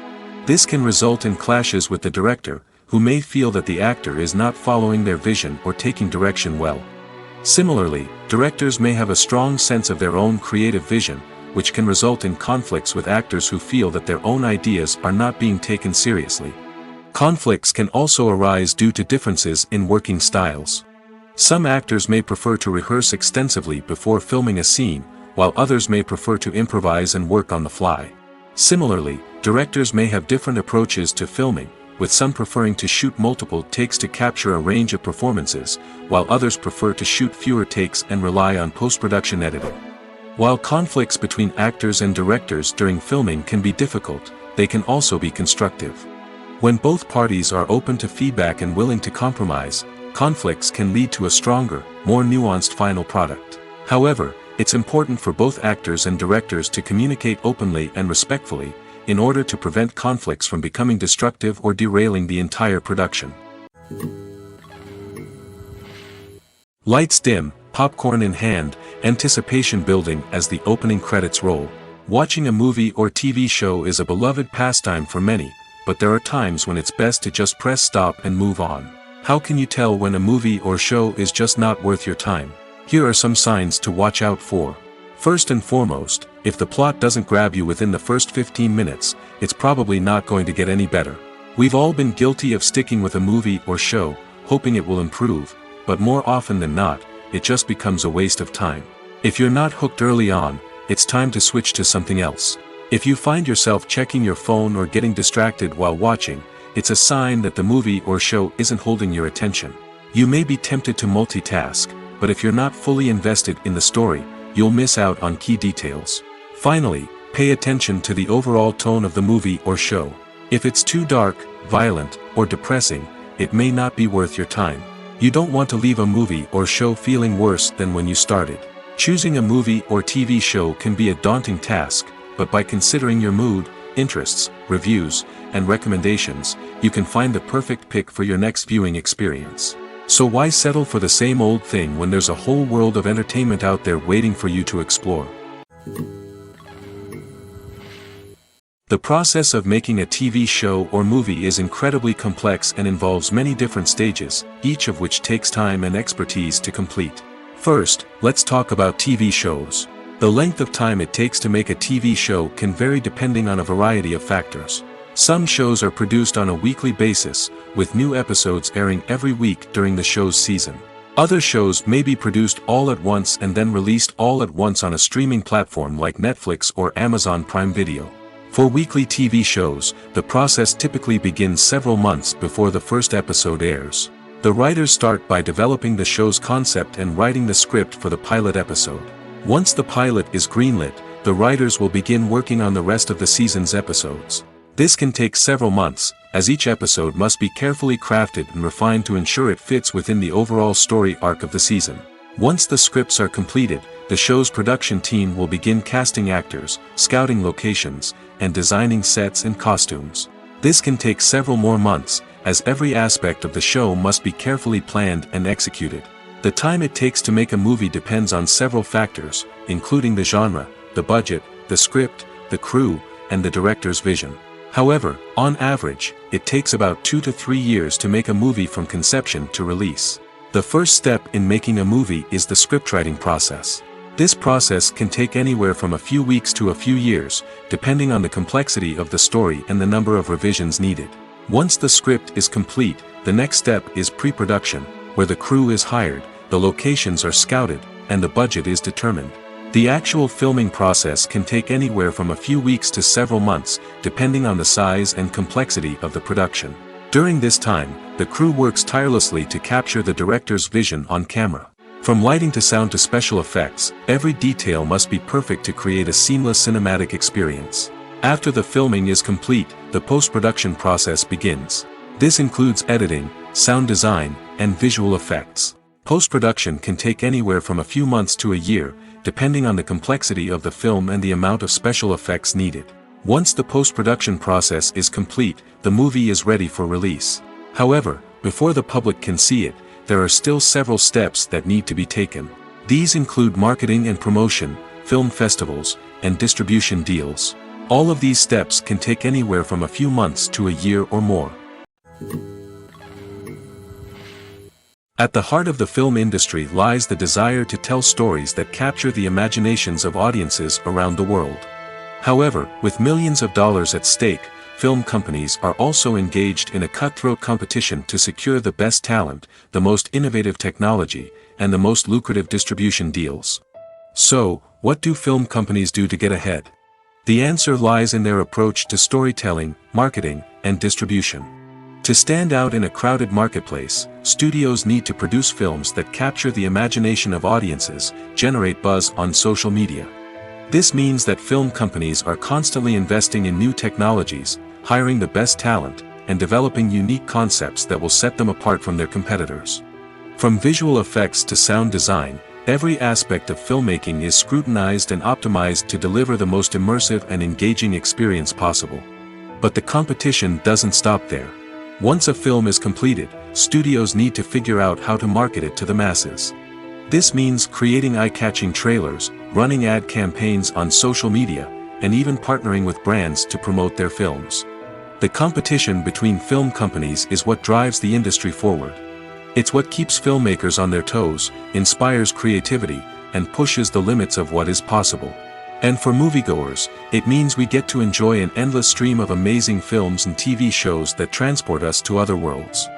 This can result in clashes with the director, who may feel that the actor is not following their vision or taking direction well. Similarly, directors may have a strong sense of their own creative vision, which can result in conflicts with actors who feel that their own ideas are not being taken seriously. Conflicts can also arise due to differences in working styles. Some actors may prefer to rehearse extensively before filming a scene, while others may prefer to improvise and work on the fly. Similarly, directors may have different approaches to filming, with some preferring to shoot multiple takes to capture a range of performances, while others prefer to shoot fewer takes and rely on post-production editing. While conflicts between actors and directors during filming can be difficult, they can also be constructive. When both parties are open to feedback and willing to compromise, conflicts can lead to a stronger, more nuanced final product. However, it's important for both actors and directors to communicate openly and respectfully, in order to prevent conflicts from becoming destructive or derailing the entire production. Lights dim, popcorn in hand, anticipation building as the opening credits roll. Watching a movie or TV show is a beloved pastime for many, but there are times when it's best to just press stop and move on. How can you tell when a movie or show is just not worth your time? Here are some signs to watch out for. First and foremost, if the plot doesn't grab you within the first 15 minutes, it's probably not going to get any better. We've all been guilty of sticking with a movie or show, hoping it will improve, but more often than not, it just becomes a waste of time. If you're not hooked early on, it's time to switch to something else. If you find yourself checking your phone or getting distracted while watching, it's a sign that the movie or show isn't holding your attention. You may be tempted to multitask, but if you're not fully invested in the story, you'll miss out on key details. Finally, pay attention to the overall tone of the movie or show. If it's too dark, violent, or depressing, it may not be worth your time. You don't want to leave a movie or show feeling worse than when you started. Choosing a movie or TV show can be a daunting task, but by considering your mood, interests, reviews, and recommendations, you can find the perfect pick for your next viewing experience. So why settle for the same old thing when there's a whole world of entertainment out there waiting for you to explore? The process of making a TV show or movie is incredibly complex and involves many different stages, each of which takes time and expertise to complete. First, let's talk about TV shows. The length of time it takes to make a TV show can vary depending on a variety of factors. Some shows are produced on a weekly basis, with new episodes airing every week during the show's season. Other shows may be produced all at once and then released all at once on a streaming platform like Netflix or Amazon Prime Video. For weekly TV shows, the process typically begins several months before the first episode airs. The writers start by developing the show's concept and writing the script for the pilot episode. Once the pilot is greenlit, the writers will begin working on the rest of the season's episodes. This can take several months, as each episode must be carefully crafted and refined to ensure it fits within the overall story arc of the season. Once the scripts are completed, the show's production team will begin casting actors, scouting locations, and designing sets and costumes. This can take several more months, as every aspect of the show must be carefully planned and executed. The time it takes to make a movie depends on several factors, including the genre, the budget, the script, the crew, and the director's vision. However, on average, it takes about 2 to 3 years to make a movie from conception to release. The first step in making a movie is the scriptwriting process. This process can take anywhere from a few weeks to a few years, depending on the complexity of the story and the number of revisions needed. Once the script is complete, the next step is pre-production, where the crew is hired, the locations are scouted, and the budget is determined. The actual filming process can take anywhere from a few weeks to several months, depending on the size and complexity of the production. During this time, the crew works tirelessly to capture the director's vision on camera. From lighting to sound to special effects, every detail must be perfect to create a seamless cinematic experience. After the filming is complete, the post-production process begins. This includes editing, sound design, and visual effects. Post-production can take anywhere from a few months to a year, depending on the complexity of the film and the amount of special effects needed. Once the post-production process is complete, the movie is ready for release. However, before the public can see it, there are still several steps that need to be taken. These include marketing and promotion, film festivals, and distribution deals. All of these steps can take anywhere from a few months to a year or more. At the heart of the film industry lies the desire to tell stories that capture the imaginations of audiences around the world. However, with millions of dollars at stake, film companies are also engaged in a cutthroat competition to secure the best talent, the most innovative technology, and the most lucrative distribution deals. So, what do film companies do to get ahead? The answer lies in their approach to storytelling, marketing, and distribution. To stand out in a crowded marketplace, studios need to produce films that capture the imagination of audiences, generate buzz on social media. This means that film companies are constantly investing in new technologies, hiring the best talent, and developing unique concepts that will set them apart from their competitors. From visual effects to sound design, every aspect of filmmaking is scrutinized and optimized to deliver the most immersive and engaging experience possible. But the competition doesn't stop there. Once a film is completed, studios need to figure out how to market it to the masses. This means creating eye-catching trailers, running ad campaigns on social media, and even partnering with brands to promote their films. The competition between film companies is what drives the industry forward. It's what keeps filmmakers on their toes, inspires creativity, and pushes the limits of what is possible. And for moviegoers, it means we get to enjoy an endless stream of amazing films and TV shows that transport us to other worlds.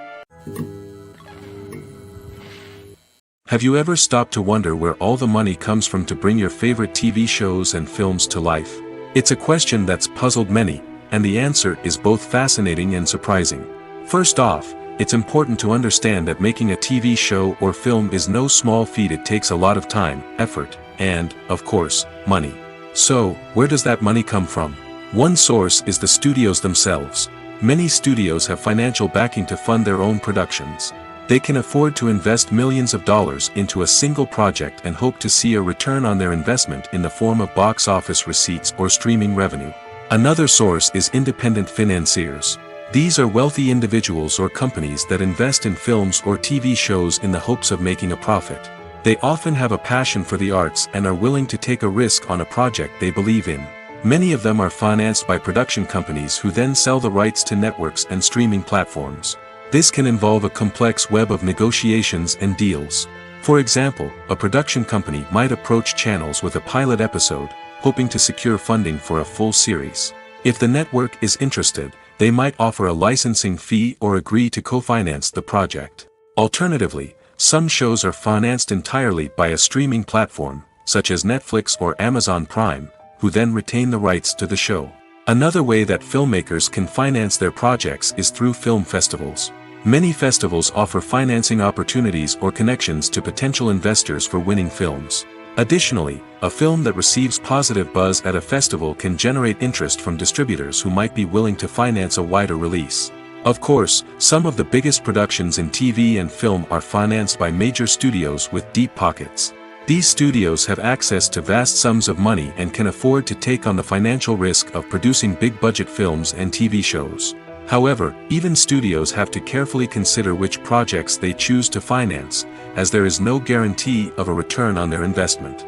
Have you ever stopped to wonder where all the money comes from to bring your favorite TV shows and films to life? It's a question that's puzzled many, and the answer is both fascinating and surprising. First off, it's important to understand that making a TV show or film is no small feat. It takes a lot of time, effort, and, of course, money. So, where does that money come from? One source is the studios themselves. Many studios have financial backing to fund their own productions. They can afford to invest millions of dollars into a single project and hope to see a return on their investment in the form of box office receipts or streaming revenue. Another source is independent financiers. These are wealthy individuals or companies that invest in films or TV shows in the hopes of making a profit. They often have a passion for the arts and are willing to take a risk on a project they believe in. Many of them are financed by production companies who then sell the rights to networks and streaming platforms. This can involve a complex web of negotiations and deals. For example, a production company might approach channels with a pilot episode, hoping to secure funding for a full series. If the network is interested, they might offer a licensing fee or agree to co-finance the project. Alternatively, some shows are financed entirely by a streaming platform, such as Netflix or Amazon Prime, who then retain the rights to the show. Another way that filmmakers can finance their projects is through film festivals. Many festivals offer financing opportunities or connections to potential investors for winning films. Additionally, a film that receives positive buzz at a festival can generate interest from distributors who might be willing to finance a wider release. Of course, some of the biggest productions in TV and film are financed by major studios with deep pockets. These studios have access to vast sums of money and can afford to take on the financial risk of producing big-budget films and TV shows. However, even studios have to carefully consider which projects they choose to finance, as there is no guarantee of a return on their investment.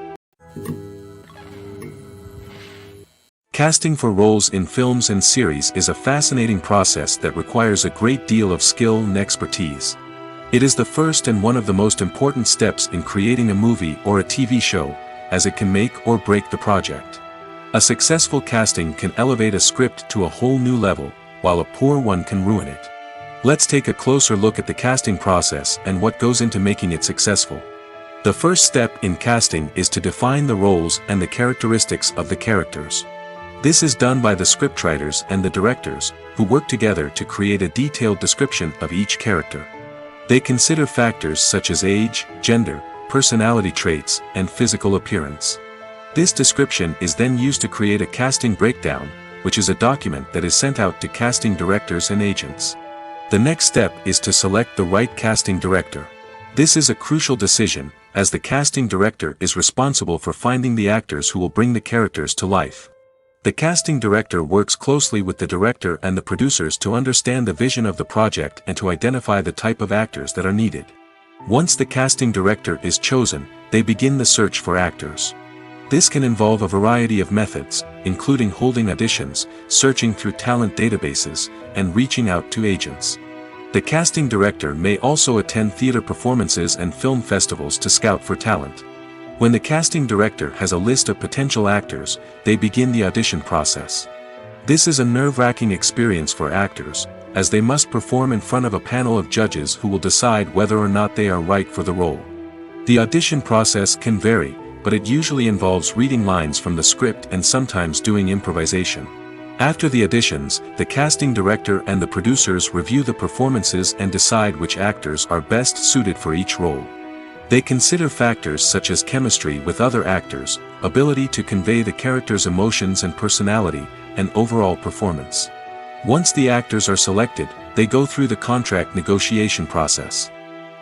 Casting for roles in films and series is a fascinating process that requires a great deal of skill and expertise. It is the first and one of the most important steps in creating a movie or a TV show, as it can make or break the project. A successful casting can elevate a script to a whole new level, while a poor one can ruin it. Let's take a closer look at the casting process and what goes into making it successful. The first step in casting is to define the roles and the characteristics of the characters. This is done by the scriptwriters and the directors, who work together to create a detailed description of each character. They consider factors such as age, gender, personality traits, and physical appearance. This description is then used to create a casting breakdown, which is a document that is sent out to casting directors and agents. The next step is to select the right casting director. This is a crucial decision, as the casting director is responsible for finding the actors who will bring the characters to life. The casting director works closely with the director and the producers to understand the vision of the project and to identify the type of actors that are needed. Once the casting director is chosen, they begin the search for actors. This can involve a variety of methods, including holding auditions, searching through talent databases, and reaching out to agents. The casting director may also attend theater performances and film festivals to scout for talent. When the casting director has a list of potential actors, they begin the audition process. This is a nerve-wracking experience for actors, as they must perform in front of a panel of judges who will decide whether or not they are right for the role. The audition process can vary, but it usually involves reading lines from the script and sometimes doing improvisation. After the auditions, the casting director and the producers review the performances and decide which actors are best suited for each role. They consider factors such as chemistry with other actors, ability to convey the character's emotions and personality, and overall performance. Once the actors are selected, they go through the contract negotiation process.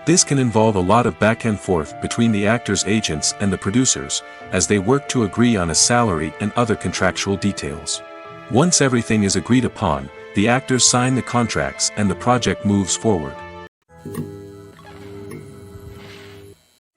This can involve a lot of back and forth between the actors' agents and the producers, as they work to agree on a salary and other contractual details. Once everything is agreed upon, the actors sign the contracts and the project moves forward.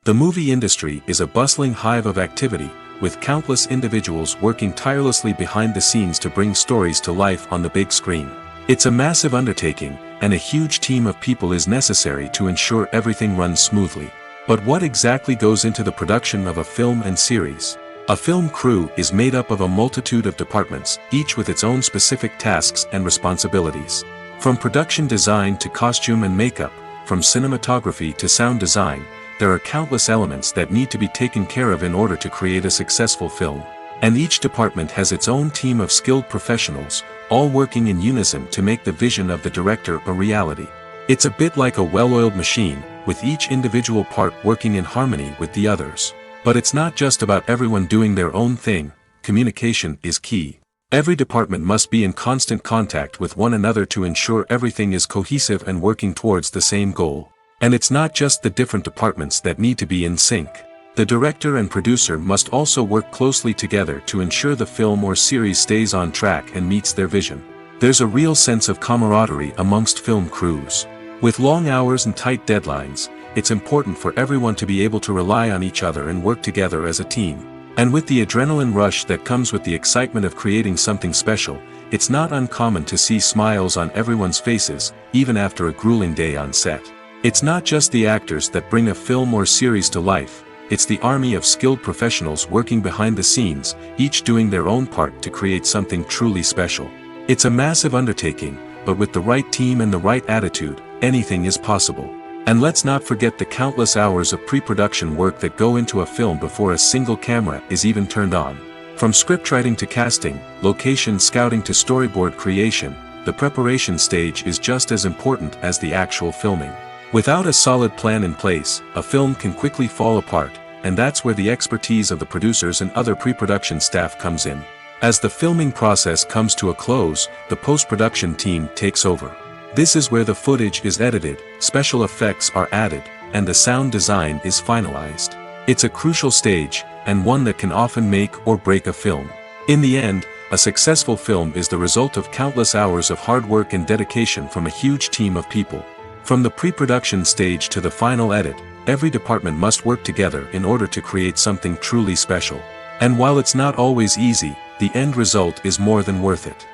The movie industry is a bustling hive of activity, with countless individuals working tirelessly behind the scenes to bring stories to life on the big screen. It's a massive undertaking, and a huge team of people is necessary to ensure everything runs smoothly. But what exactly goes into the production of a film and series? A film crew is made up of a multitude of departments, each with its own specific tasks and responsibilities. From production design to costume and makeup, from cinematography to sound design, there are countless elements that need to be taken care of in order to create a successful film. And each department has its own team of skilled professionals, all working in unison to make the vision of the director a reality. It's a bit like a well-oiled machine, with each individual part working in harmony with the others. But it's not just about everyone doing their own thing. communication is key. Every department must be in constant contact with one another to ensure everything is cohesive and working towards the same goal. And it's not just the different departments that need to be in sync. The director and producer must also work closely together to ensure the film or series stays on track and meets their vision. There's a real sense of camaraderie amongst film crews. With long hours and tight deadlines, it's important for everyone to be able to rely on each other and work together as a team. And with the adrenaline rush that comes with the excitement of creating something special, it's not uncommon to see smiles on everyone's faces, even after a grueling day on set. It's not just the actors that bring a film or series to life, it's the army of skilled professionals working behind the scenes, each doing their own part to create something truly special. It's a massive undertaking, but with the right team and the right attitude, anything is possible. And let's not forget the countless hours of pre-production work that go into a film before a single camera is even turned on. From scriptwriting to casting, location scouting to storyboard creation, the preparation stage is just as important as the actual filming. Without a solid plan in place, a film can quickly fall apart, and that's where the expertise of the producers and other pre-production staff comes in. As the filming process comes to a close, the post-production team takes over. This is where the footage is edited, special effects are added, and the sound design is finalized. It's a crucial stage, and one that can often make or break a film. In the end, a successful film is the result of countless hours of hard work and dedication from a huge team of people. From the pre-production stage to the final edit, every department must work together in order to create something truly special. And while it's not always easy, the end result is more than worth it.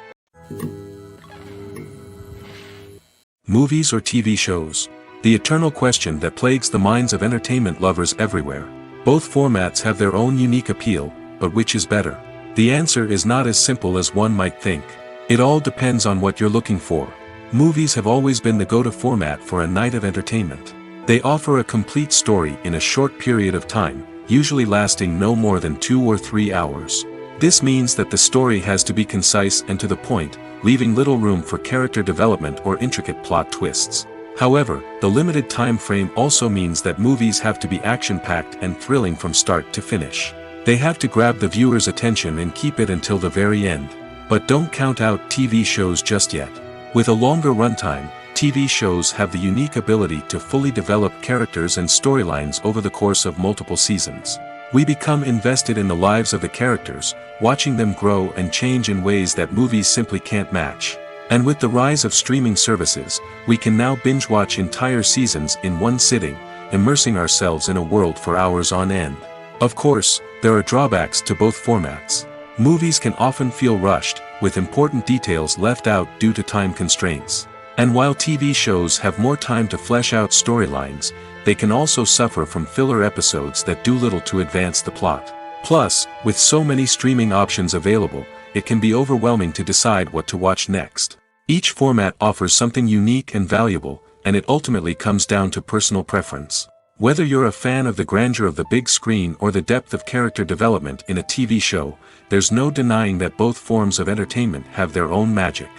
Movies or TV shows? The eternal question that plagues the minds of entertainment lovers everywhere. Both formats have their own unique appeal, but which is better? The answer is not as simple as one might think. It all depends on what you're looking for. Movies have always been the go-to format for a night of entertainment. They offer a complete story in a short period of time, usually lasting no more than 2 or 3 hours. This means that the story has to be concise and to the point, leaving little room for character development or intricate plot twists. However, the limited time frame also means that movies have to be action-packed and thrilling from start to finish. They have to grab the viewer's attention and keep it until the very end. But don't count out TV shows just yet. With a longer runtime, TV shows have the unique ability to fully develop characters and storylines over the course of multiple seasons. We become invested in the lives of the characters, watching them grow and change in ways that movies simply can't match. And with the rise of streaming services, we can now binge-watch entire seasons in one sitting, immersing ourselves in a world for hours on end. Of course, there are drawbacks to both formats. Movies can often feel rushed, with important details left out due to time constraints. And while TV shows have more time to flesh out storylines, they can also suffer from filler episodes that do little to advance the plot. Plus, with so many streaming options available, it can be overwhelming to decide what to watch next. Each format offers something unique and valuable, and it ultimately comes down to personal preference. Whether you're a fan of the grandeur of the big screen or the depth of character development in a TV show, there's no denying that both forms of entertainment have their own magic.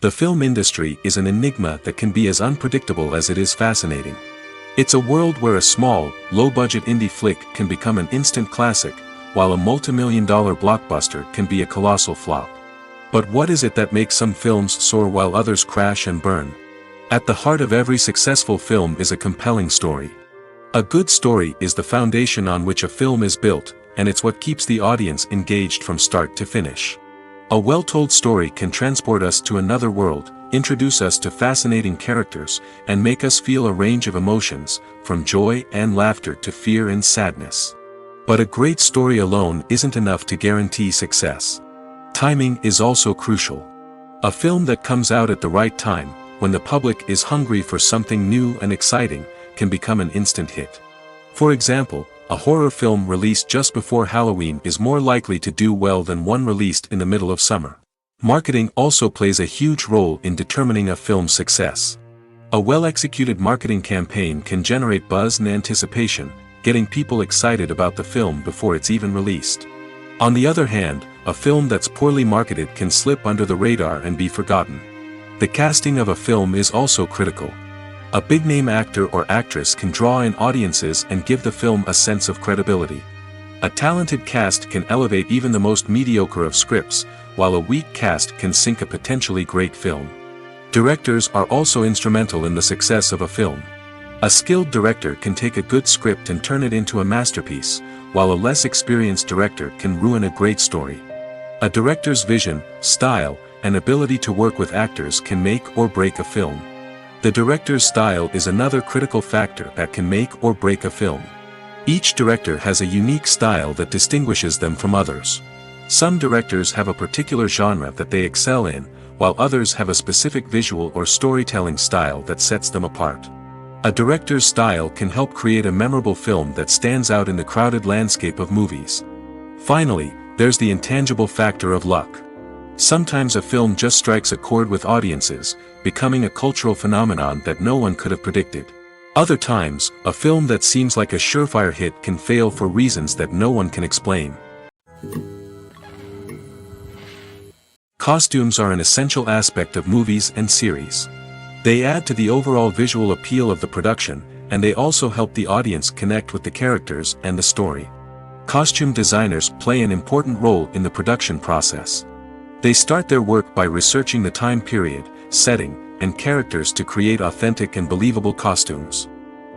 The film industry is an enigma that can be as unpredictable as it is fascinating. It's a world where a small, low-budget indie flick can become an instant classic, while a multi-million-dollar blockbuster can be a colossal flop. But what is it that makes some films soar while others crash and burn? At the heart of every successful film is a compelling story. A good story is the foundation on which a film is built, and it's what keeps the audience engaged from start to finish. A well-told story can transport us to another world, introduce us to fascinating characters, and make us feel a range of emotions, from joy and laughter to fear and sadness. But a great story alone isn't enough to guarantee success. Timing is also crucial. A film that comes out at the right time, when the public is hungry for something new and exciting, can become an instant hit. For example, a horror film released just before Halloween is more likely to do well than one released in the middle of summer. Marketing also plays a huge role in determining a film's success. A well-executed marketing campaign can generate buzz and anticipation, getting people excited about the film before it's even released. On the other hand, a film that's poorly marketed can slip under the radar and be forgotten. The casting of a film is also critical. A big-name actor or actress can draw in audiences and give the film a sense of credibility. A talented cast can elevate even the most mediocre of scripts, while a weak cast can sink a potentially great film. Directors are also instrumental in the success of a film. A skilled director can take a good script and turn it into a masterpiece, while a less experienced director can ruin a great story. A director's vision, style, and ability to work with actors can make or break a film. The director's style is another critical factor that can make or break a film. Each director has a unique style that distinguishes them from others. Some directors have a particular genre that they excel in, while others have a specific visual or storytelling style that sets them apart. A director's style can help create a memorable film that stands out in the crowded landscape of movies. Finally, there's the intangible factor of luck. Sometimes a film just strikes a chord with audiences, becoming a cultural phenomenon that no one could have predicted. Other times, a film that seems like a surefire hit can fail for reasons that no one can explain. Costumes are an essential aspect of movies and series. They add to the overall visual appeal of the production, and they also help the audience connect with the characters and the story. Costume designers play an important role in the production process. They start their work by researching the time period, setting, and characters to create authentic and believable costumes.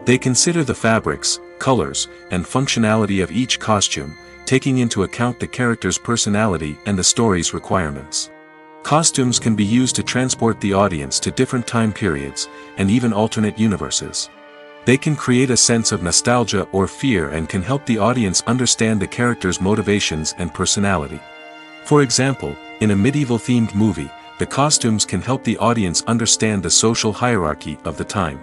They consider the fabrics, colors, and functionality of each costume, taking into account the character's personality and the story's requirements. Costumes can be used to transport the audience to different time periods, and even alternate universes. They can create a sense of nostalgia or fear and can help the audience understand the character's motivations and personality. For example, in a medieval-themed movie, the costumes can help the audience understand the social hierarchy of the time.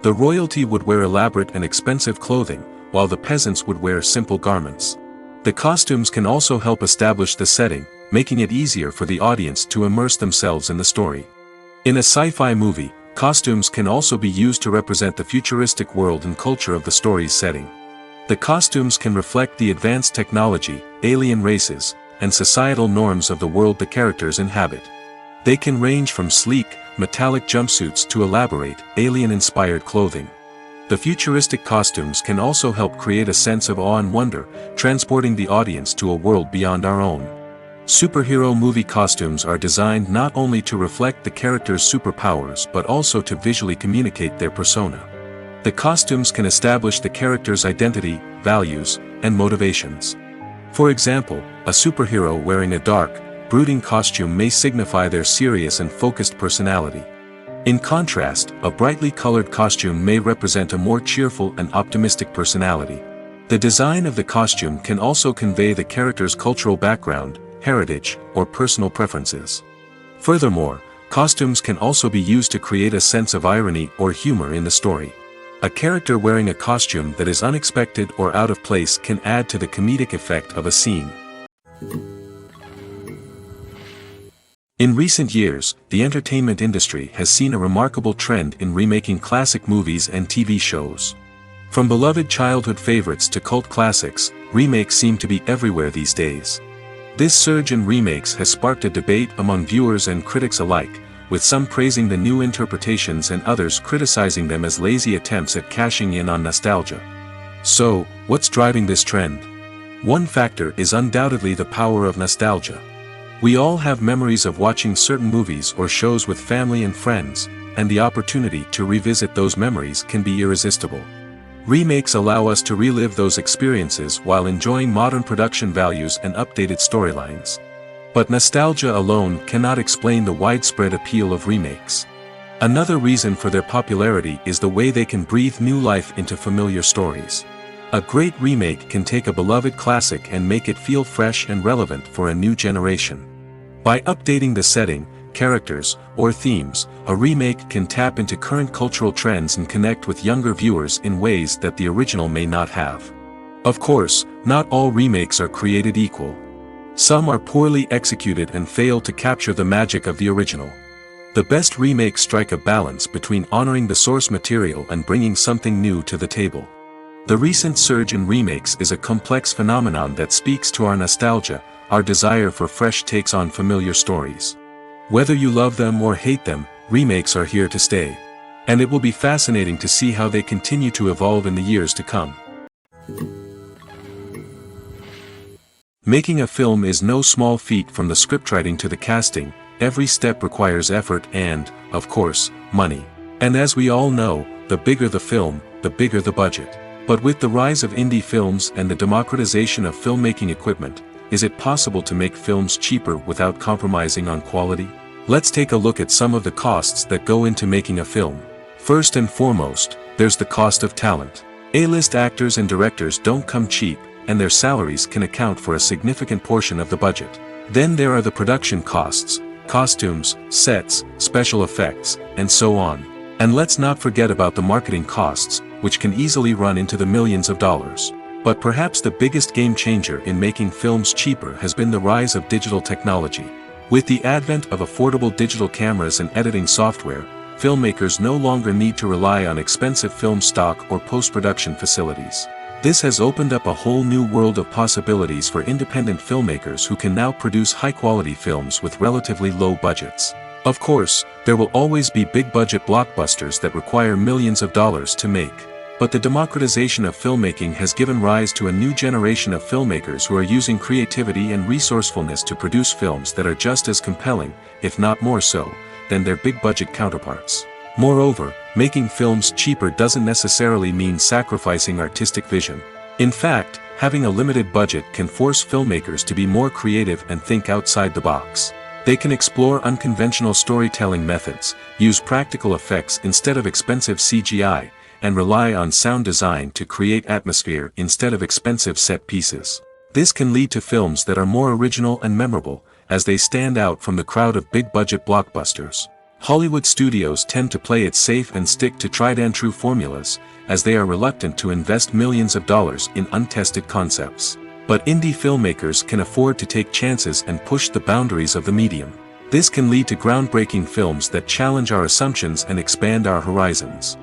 The royalty would wear elaborate and expensive clothing, while the peasants would wear simple garments. The costumes can also help establish the setting, making it easier for the audience to immerse themselves in the story. In a sci-fi movie, costumes can also be used to represent the futuristic world and culture of the story's setting. The costumes can reflect the advanced technology, alien races, and societal norms of the world the characters inhabit. They can range from sleek, metallic jumpsuits to elaborate, alien-inspired clothing. The futuristic costumes can also help create a sense of awe and wonder, transporting the audience to a world beyond our own. Superhero movie costumes are designed not only to reflect the character's superpowers but also to visually communicate their persona. The costumes can establish the character's identity, values, and motivations. For example, a superhero wearing a dark, brooding costume may signify their serious and focused personality. In contrast, a brightly colored costume may represent a more cheerful and optimistic personality. The design of the costume can also convey the character's cultural background, heritage, or personal preferences. Furthermore, costumes can also be used to create a sense of irony or humor in the story. A character wearing a costume that is unexpected or out of place can add to the comedic effect of a scene. In recent years, the entertainment industry has seen a remarkable trend in remaking classic movies and TV shows. From beloved childhood favorites to cult classics, remakes seem to be everywhere these days. This surge in remakes has sparked a debate among viewers and critics alike, with some praising the new interpretations and others criticizing them as lazy attempts at cashing in on nostalgia. So, what's driving this trend? One factor is undoubtedly the power of nostalgia. We all have memories of watching certain movies or shows with family and friends, and the opportunity to revisit those memories can be irresistible. Remakes allow us to relive those experiences while enjoying modern production values and updated storylines. But nostalgia alone cannot explain the widespread appeal of remakes. Another reason for their popularity is the way they can breathe new life into familiar stories. A great remake can take a beloved classic and make it feel fresh and relevant for a new generation. By updating the setting, characters, or themes, a remake can tap into current cultural trends and connect with younger viewers in ways that the original may not have. Of course, not all remakes are created equal. Some are poorly executed and fail to capture the magic of the original. The best remakes strike a balance between honoring the source material and bringing something new to the table. The recent surge in remakes is a complex phenomenon that speaks to our nostalgia, our desire for fresh takes on familiar stories. Whether you love them or hate them, remakes are here to stay. And it will be fascinating to see how they continue to evolve in the years to come. Making a film is no small feat. From the scriptwriting to the casting, every step requires effort and, of course, money. And as we all know, the bigger the film, the bigger the budget. But with the rise of indie films and the democratization of filmmaking equipment, is it possible to make films cheaper without compromising on quality? Let's take a look at some of the costs that go into making a film. First and foremost, there's the cost of talent. A-list actors and directors don't come cheap, and their salaries can account for a significant portion of the budget. Then there are the production costs, costumes, sets, special effects, and so on. And let's not forget about the marketing costs, which can easily run into the millions of dollars. But perhaps the biggest game changer in making films cheaper has been the rise of digital technology. With the advent of affordable digital cameras and editing software, filmmakers no longer need to rely on expensive film stock or post-production facilities. This has opened up a whole new world of possibilities for independent filmmakers who can now produce high-quality films with relatively low budgets. Of course, there will always be big-budget blockbusters that require millions of dollars to make. But the democratization of filmmaking has given rise to a new generation of filmmakers who are using creativity and resourcefulness to produce films that are just as compelling, if not more so, than their big-budget counterparts. Moreover, making films cheaper doesn't necessarily mean sacrificing artistic vision. In fact, having a limited budget can force filmmakers to be more creative and think outside the box. They can explore unconventional storytelling methods, use practical effects instead of expensive CGI, and rely on sound design to create atmosphere instead of expensive set pieces. This can lead to films that are more original and memorable, as they stand out from the crowd of big-budget blockbusters. Hollywood studios tend to play it safe and stick to tried-and-true formulas, as they are reluctant to invest millions of dollars in untested concepts. But indie filmmakers can afford to take chances and push the boundaries of the medium. This can lead to groundbreaking films that challenge our assumptions and expand our horizons.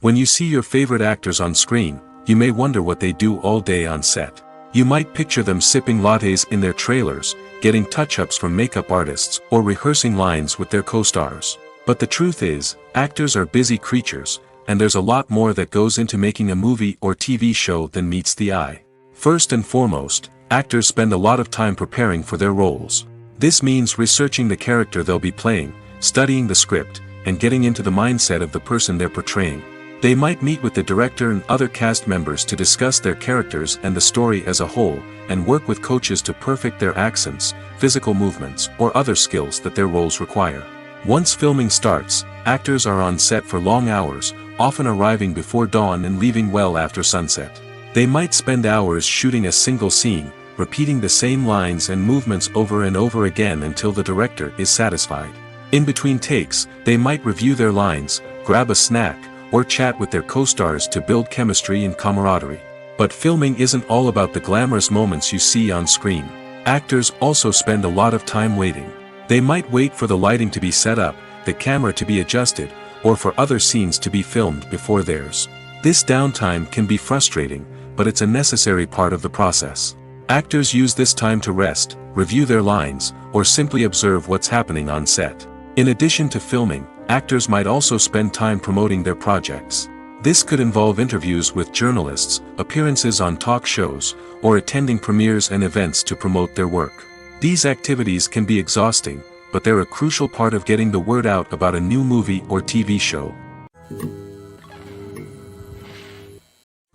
When you see your favorite actors on screen, you may wonder what they do all day on set. You might picture them sipping lattes in their trailers, getting touch-ups from makeup artists, or rehearsing lines with their co-stars. But the truth is, actors are busy creatures, and there's a lot more that goes into making a movie or TV show than meets the eye. First and foremost, actors spend a lot of time preparing for their roles. This means researching the character they'll be playing, studying the script, and getting into the mindset of the person they're portraying. They might meet with the director and other cast members to discuss their characters and the story as a whole, and work with coaches to perfect their accents, physical movements, or other skills that their roles require. Once filming starts, actors are on set for long hours, often arriving before dawn and leaving well after sunset. They might spend hours shooting a single scene, repeating the same lines and movements over and over again until the director is satisfied. In between takes, they might review their lines, grab a snack, or chat with their co-stars to build chemistry and camaraderie. But filming isn't all about the glamorous moments you see on screen. Actors also spend a lot of time waiting. They might wait for the lighting to be set up, the camera to be adjusted, or for other scenes to be filmed before theirs. This downtime can be frustrating, but it's a necessary part of the process. Actors use this time to rest, review their lines, or simply observe what's happening on set. In addition to filming, actors might also spend time promoting their projects. This could involve interviews with journalists, appearances on talk shows, or attending premieres and events to promote their work. These activities can be exhausting, but they're a crucial part of getting the word out about a new movie or TV show.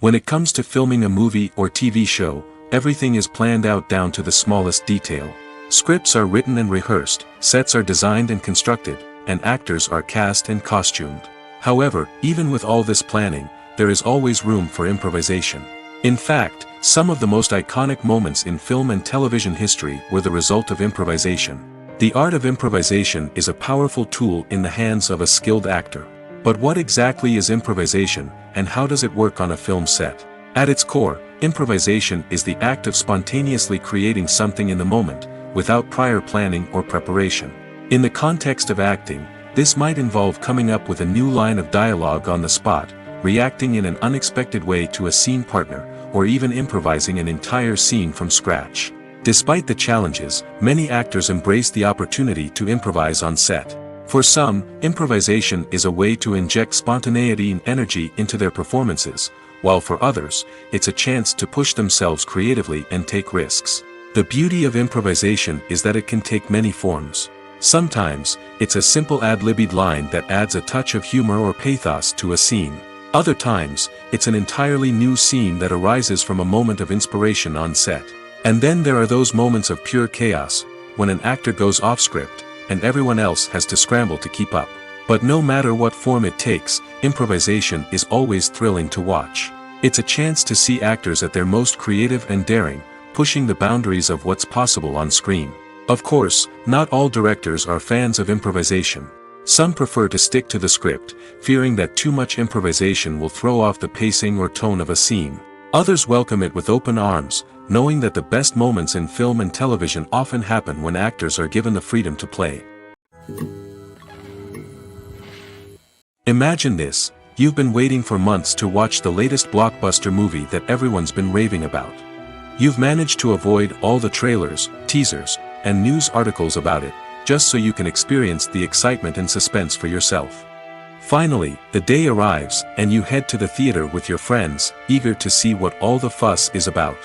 When it comes to filming a movie or TV show, everything is planned out down to the smallest detail. Scripts are written and rehearsed, sets are designed and constructed, and actors are cast and costumed. However, even with all this planning, there is always room for improvisation. In fact, some of the most iconic moments in film and television history were the result of improvisation. The art of improvisation is a powerful tool in the hands of a skilled actor. But what exactly is improvisation, and how does it work on a film set? At its core, improvisation is the act of spontaneously creating something in the moment, without prior planning or preparation. In the context of acting, this might involve coming up with a new line of dialogue on the spot, reacting in an unexpected way to a scene partner, or even improvising an entire scene from scratch. Despite the challenges, many actors embrace the opportunity to improvise on set. For some, improvisation is a way to inject spontaneity and energy into their performances, while for others, it's a chance to push themselves creatively and take risks. The beauty of improvisation is that it can take many forms. Sometimes, it's a simple ad-libbed line that adds a touch of humor or pathos to a scene. Other times, it's an entirely new scene that arises from a moment of inspiration on set. And then there are those moments of pure chaos, when an actor goes off script, and everyone else has to scramble to keep up. But no matter what form it takes, improvisation is always thrilling to watch. It's a chance to see actors at their most creative and daring, pushing the boundaries of what's possible on screen. Of course, not all directors are fans of improvisation. Some prefer to stick to the script, fearing that too much improvisation will throw off the pacing or tone of a scene. Others welcome it with open arms, knowing that the best moments in film and television often happen when actors are given the freedom to play. Imagine this: you've been waiting for months to watch the latest blockbuster movie that everyone's been raving about. You've managed to avoid all the trailers, teasers, and news articles about it, just so you can experience the excitement and suspense for yourself. Finally, the day arrives, and you head to the theater with your friends, eager to see what all the fuss is about.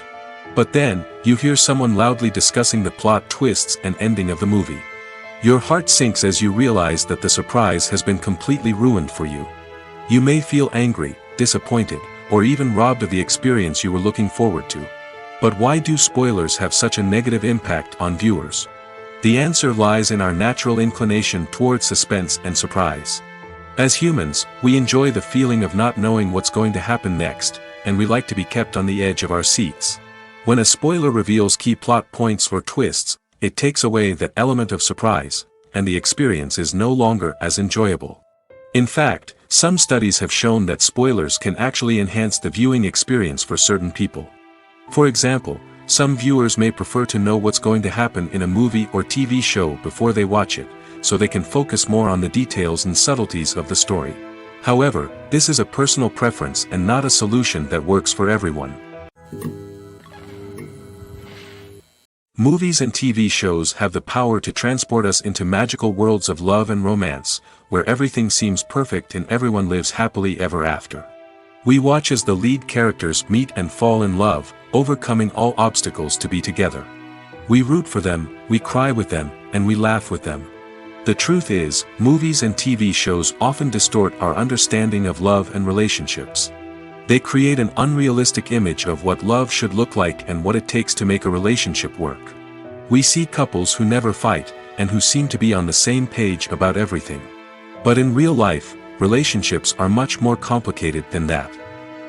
But then, you hear someone loudly discussing the plot twists and ending of the movie. Your heart sinks as you realize that the surprise has been completely ruined for you. You may feel angry, disappointed, or even robbed of the experience you were looking forward to. But why do spoilers have such a negative impact on viewers? The answer lies in our natural inclination towards suspense and surprise. As humans, we enjoy the feeling of not knowing what's going to happen next, and we like to be kept on the edge of our seats. When a spoiler reveals key plot points or twists, it takes away that element of surprise, and the experience is no longer as enjoyable. In fact, some studies have shown that spoilers can actually enhance the viewing experience for certain people. For example, some viewers may prefer to know what's going to happen in a movie or TV show before they watch it, so they can focus more on the details and subtleties of the story. However, this is a personal preference and not a solution that works for everyone. Movies and TV shows have the power to transport us into magical worlds of love and romance, where everything seems perfect and everyone lives happily ever after. We watch as the lead characters meet and fall in love, overcoming all obstacles to be together. We root for them, we cry with them, and we laugh with them. The truth is, movies and TV shows often distort our understanding of love and relationships. They create an unrealistic image of what love should look like and what it takes to make a relationship work. We see couples who never fight, and who seem to be on the same page about everything. But in real life, relationships are much more complicated than that.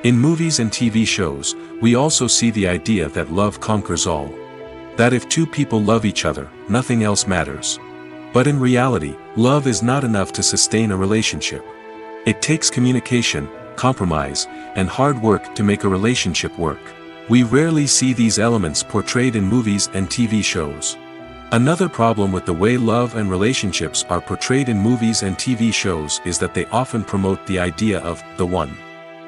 In movies and TV shows, we also see the idea that love conquers all. That if two people love each other, nothing else matters. But in reality, love is not enough to sustain a relationship. It takes communication, compromise, and hard work to make a relationship work. We rarely see these elements portrayed in movies and TV shows. Another problem with the way love and relationships are portrayed in movies and TV shows is that they often promote the idea of the one.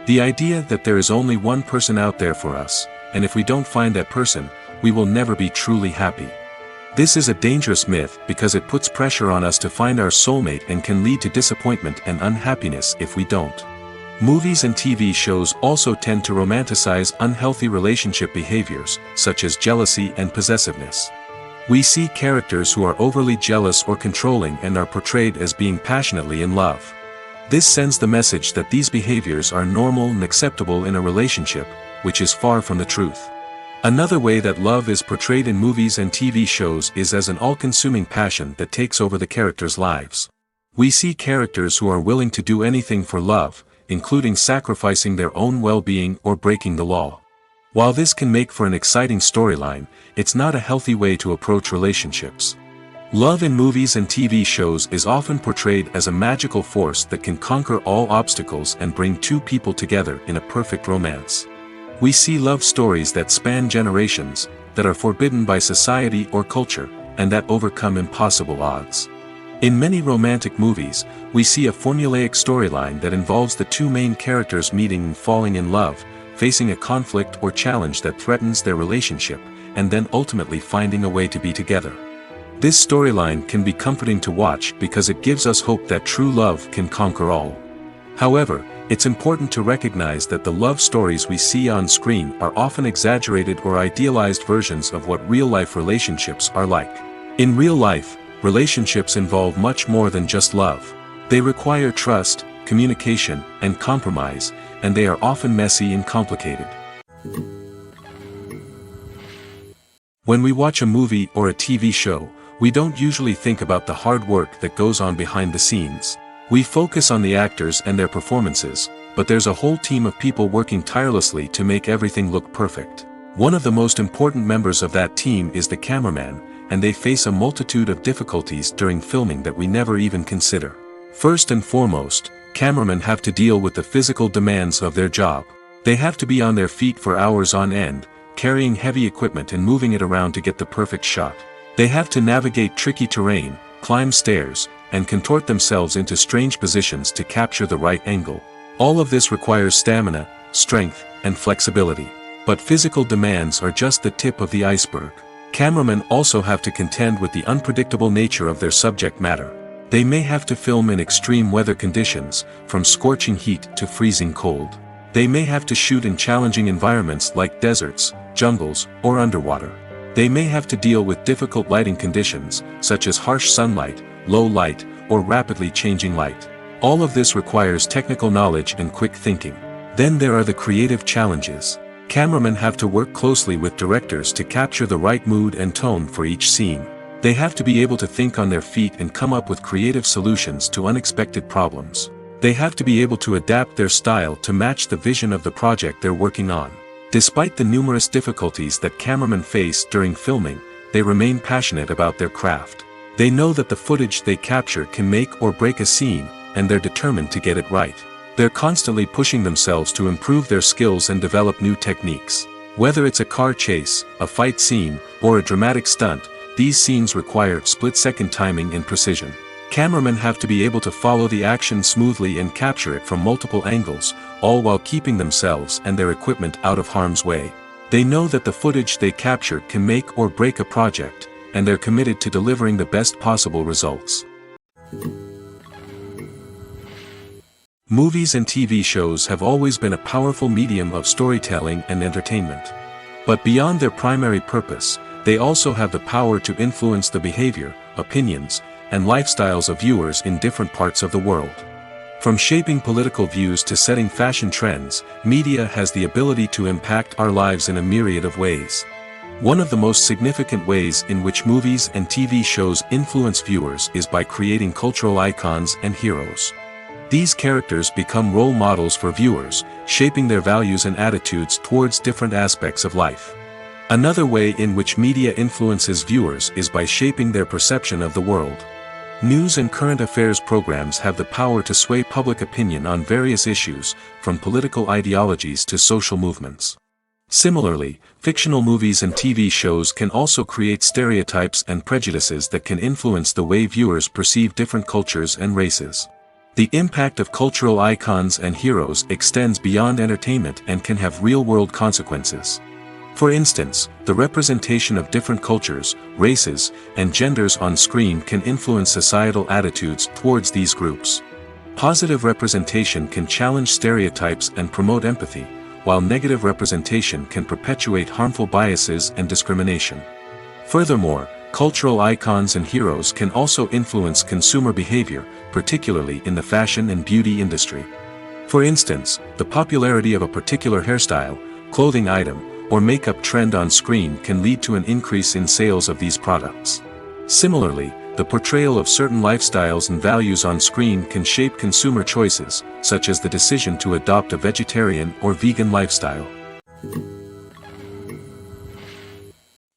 The idea that there is only one person out there for us, and if we don't find that person, we will never be truly happy. This is a dangerous myth because it puts pressure on us to find our soulmate and can lead to disappointment and unhappiness if we don't. Movies and TV shows also tend to romanticize unhealthy relationship behaviors, such as jealousy and possessiveness. We see characters who are overly jealous or controlling and are portrayed as being passionately in love. This sends the message that these behaviors are normal and acceptable in a relationship, which is far from the truth. Another way that love is portrayed in movies and TV shows is as an all-consuming passion that takes over the characters' lives. We see characters who are willing to do anything for love, including sacrificing their own well-being or breaking the law. While this can make for an exciting storyline, it's not a healthy way to approach relationships. Love in movies and TV shows is often portrayed as a magical force that can conquer all obstacles and bring two people together in a perfect romance. We see love stories that span generations, that are forbidden by society or culture, and that overcome impossible odds. In many romantic movies, we see a formulaic storyline that involves the two main characters meeting and falling in love, facing a conflict or challenge that threatens their relationship, and then ultimately finding a way to be together. This storyline can be comforting to watch because it gives us hope that true love can conquer all. However, It's important to recognize that the love stories we see on screen are often exaggerated or idealized versions of what real-life relationships are like. In real life, relationships involve much more than just love. They require trust, communication, and compromise, and they are often messy and complicated. When we watch a movie or a TV show, we don't usually think about the hard work that goes on behind the scenes. We focus on the actors and their performances, but there's a whole team of people working tirelessly to make everything look perfect. One of the most important members of that team is the cameraman, and they face a multitude of difficulties during filming that we never even consider. First and foremost, cameramen have to deal with the physical demands of their job. They have to be on their feet for hours on end, carrying heavy equipment and moving it around to get the perfect shot. They have to navigate tricky terrain, climb stairs, and contort themselves into strange positions to capture the right angle. All of this requires stamina, strength, and flexibility. But physical demands are just the tip of the iceberg. Cameramen also have to contend with the unpredictable nature of their subject matter. They may have to film in extreme weather conditions, from scorching heat to freezing cold. They may have to shoot in challenging environments like deserts, jungles, or underwater. They may have to deal with difficult lighting conditions, such as harsh sunlight, low light, or rapidly changing light. All of this requires technical knowledge and quick thinking. Then there are the creative challenges. Cameramen have to work closely with directors to capture the right mood and tone for each scene. They have to be able to think on their feet and come up with creative solutions to unexpected problems. They have to be able to adapt their style to match the vision of the project they're working on. Despite the numerous difficulties that cameramen face during filming, they remain passionate about their craft. They know that the footage they capture can make or break a scene, and they're determined to get it right. They're constantly pushing themselves to improve their skills and develop new techniques. Whether it's a car chase, a fight scene, or a dramatic stunt, these scenes require split-second timing and precision. Cameramen have to be able to follow the action smoothly and capture it from multiple angles, all while keeping themselves and their equipment out of harm's way. They know that the footage they capture can make or break a project, and they're committed to delivering the best possible results. Movies and TV shows have always been a powerful medium of storytelling and entertainment. But beyond their primary purpose, they also have the power to influence the behavior, opinions, and lifestyles of viewers in different parts of the world. From shaping political views to setting fashion trends, media has the ability to impact our lives in a myriad of ways. One of the most significant ways in which movies and TV shows influence viewers is by creating cultural icons and heroes. These characters become role models for viewers, shaping their values and attitudes towards different aspects of life. Another way in which media influences viewers is by shaping their perception of the world. News and current affairs programs have the power to sway public opinion on various issues, from political ideologies to social movements. Similarly, fictional movies and TV shows can also create stereotypes and prejudices that can influence the way viewers perceive different cultures and races. The impact of cultural icons and heroes extends beyond entertainment and can have real-world consequences. For instance, the representation of different cultures, races, and genders on screen can influence societal attitudes towards these groups. Positive representation can challenge stereotypes and promote empathy, while negative representation can perpetuate harmful biases and discrimination. Furthermore, cultural icons and heroes can also influence consumer behavior, particularly in the fashion and beauty industry. For instance, the popularity of a particular hairstyle, clothing item, or makeup trend on screen can lead to an increase in sales of these products. Similarly, the portrayal of certain lifestyles and values on screen can shape consumer choices, such as the decision to adopt a vegetarian or vegan lifestyle.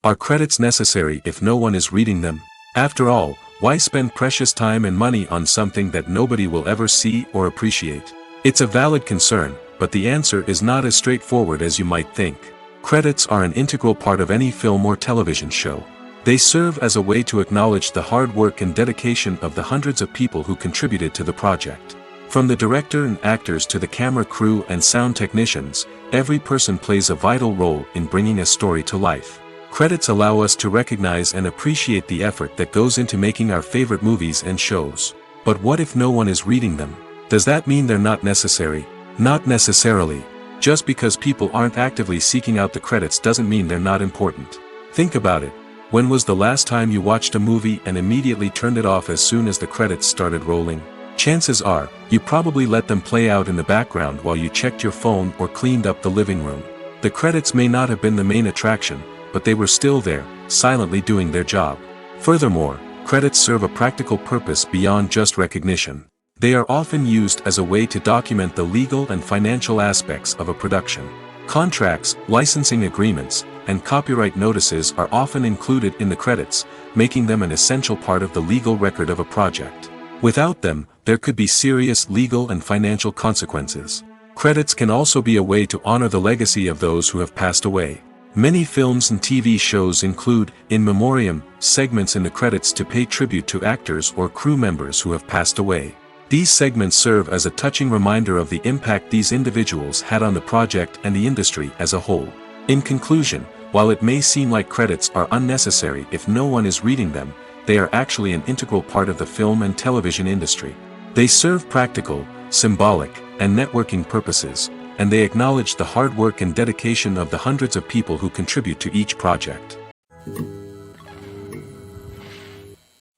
Are credits necessary if no one is reading them? After all, why spend precious time and money on something that nobody will ever see or appreciate? It's a valid concern, but the answer is not as straightforward as you might think. Credits are an integral part of any film or television show. They serve as a way to acknowledge the hard work and dedication of the hundreds of people who contributed to the project. From the director and actors to the camera crew and sound technicians, every person plays a vital role in bringing a story to life. Credits allow us to recognize and appreciate the effort that goes into making our favorite movies and shows. But what if no one is reading them? Does that mean they're not necessary? Not necessarily. Just because people aren't actively seeking out the credits doesn't mean they're not important. Think about it. When was the last time you watched a movie and immediately turned it off as soon as the credits started rolling? Chances are, you probably let them play out in the background while you checked your phone or cleaned up the living room. The credits may not have been the main attraction, but they were still there, silently doing their job. Furthermore, credits serve a practical purpose beyond just recognition. They are often used as a way to document the legal and financial aspects of a production. Contracts, licensing agreements, and copyright notices are often included in the credits, making them an essential part of the legal record of a project. Without them, there could be serious legal and financial consequences. Credits can also be a way to honor the legacy of those who have passed away. Many films and TV shows include, in memoriam, segments in the credits to pay tribute to actors or crew members who have passed away. These segments serve as a touching reminder of the impact these individuals had on the project and the industry as a whole. In conclusion, while it may seem like credits are unnecessary if no one is reading them, they are actually an integral part of the film and television industry. They serve practical, symbolic, and networking purposes, and they acknowledge the hard work and dedication of the hundreds of people who contribute to each project.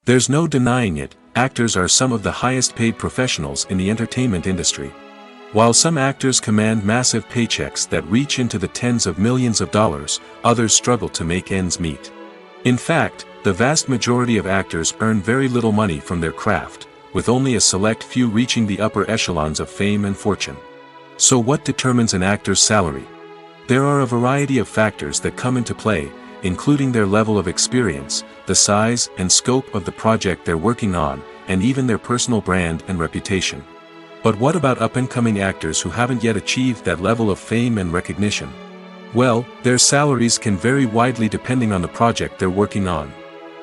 There's no denying it, actors are some of the highest paid professionals in the entertainment industry. While some actors command massive paychecks that reach into the tens of millions of dollars, others struggle to make ends meet. In fact, the vast majority of actors earn very little money from their craft, with only a select few reaching the upper echelons of fame and fortune. So what determines an actor's salary? There are a variety of factors that come into play, including their level of experience, the size and scope of the project they're working on, and even their personal brand and reputation. But what about up-and-coming actors who haven't yet achieved that level of fame and recognition? Well, their salaries can vary widely depending on the project they're working on.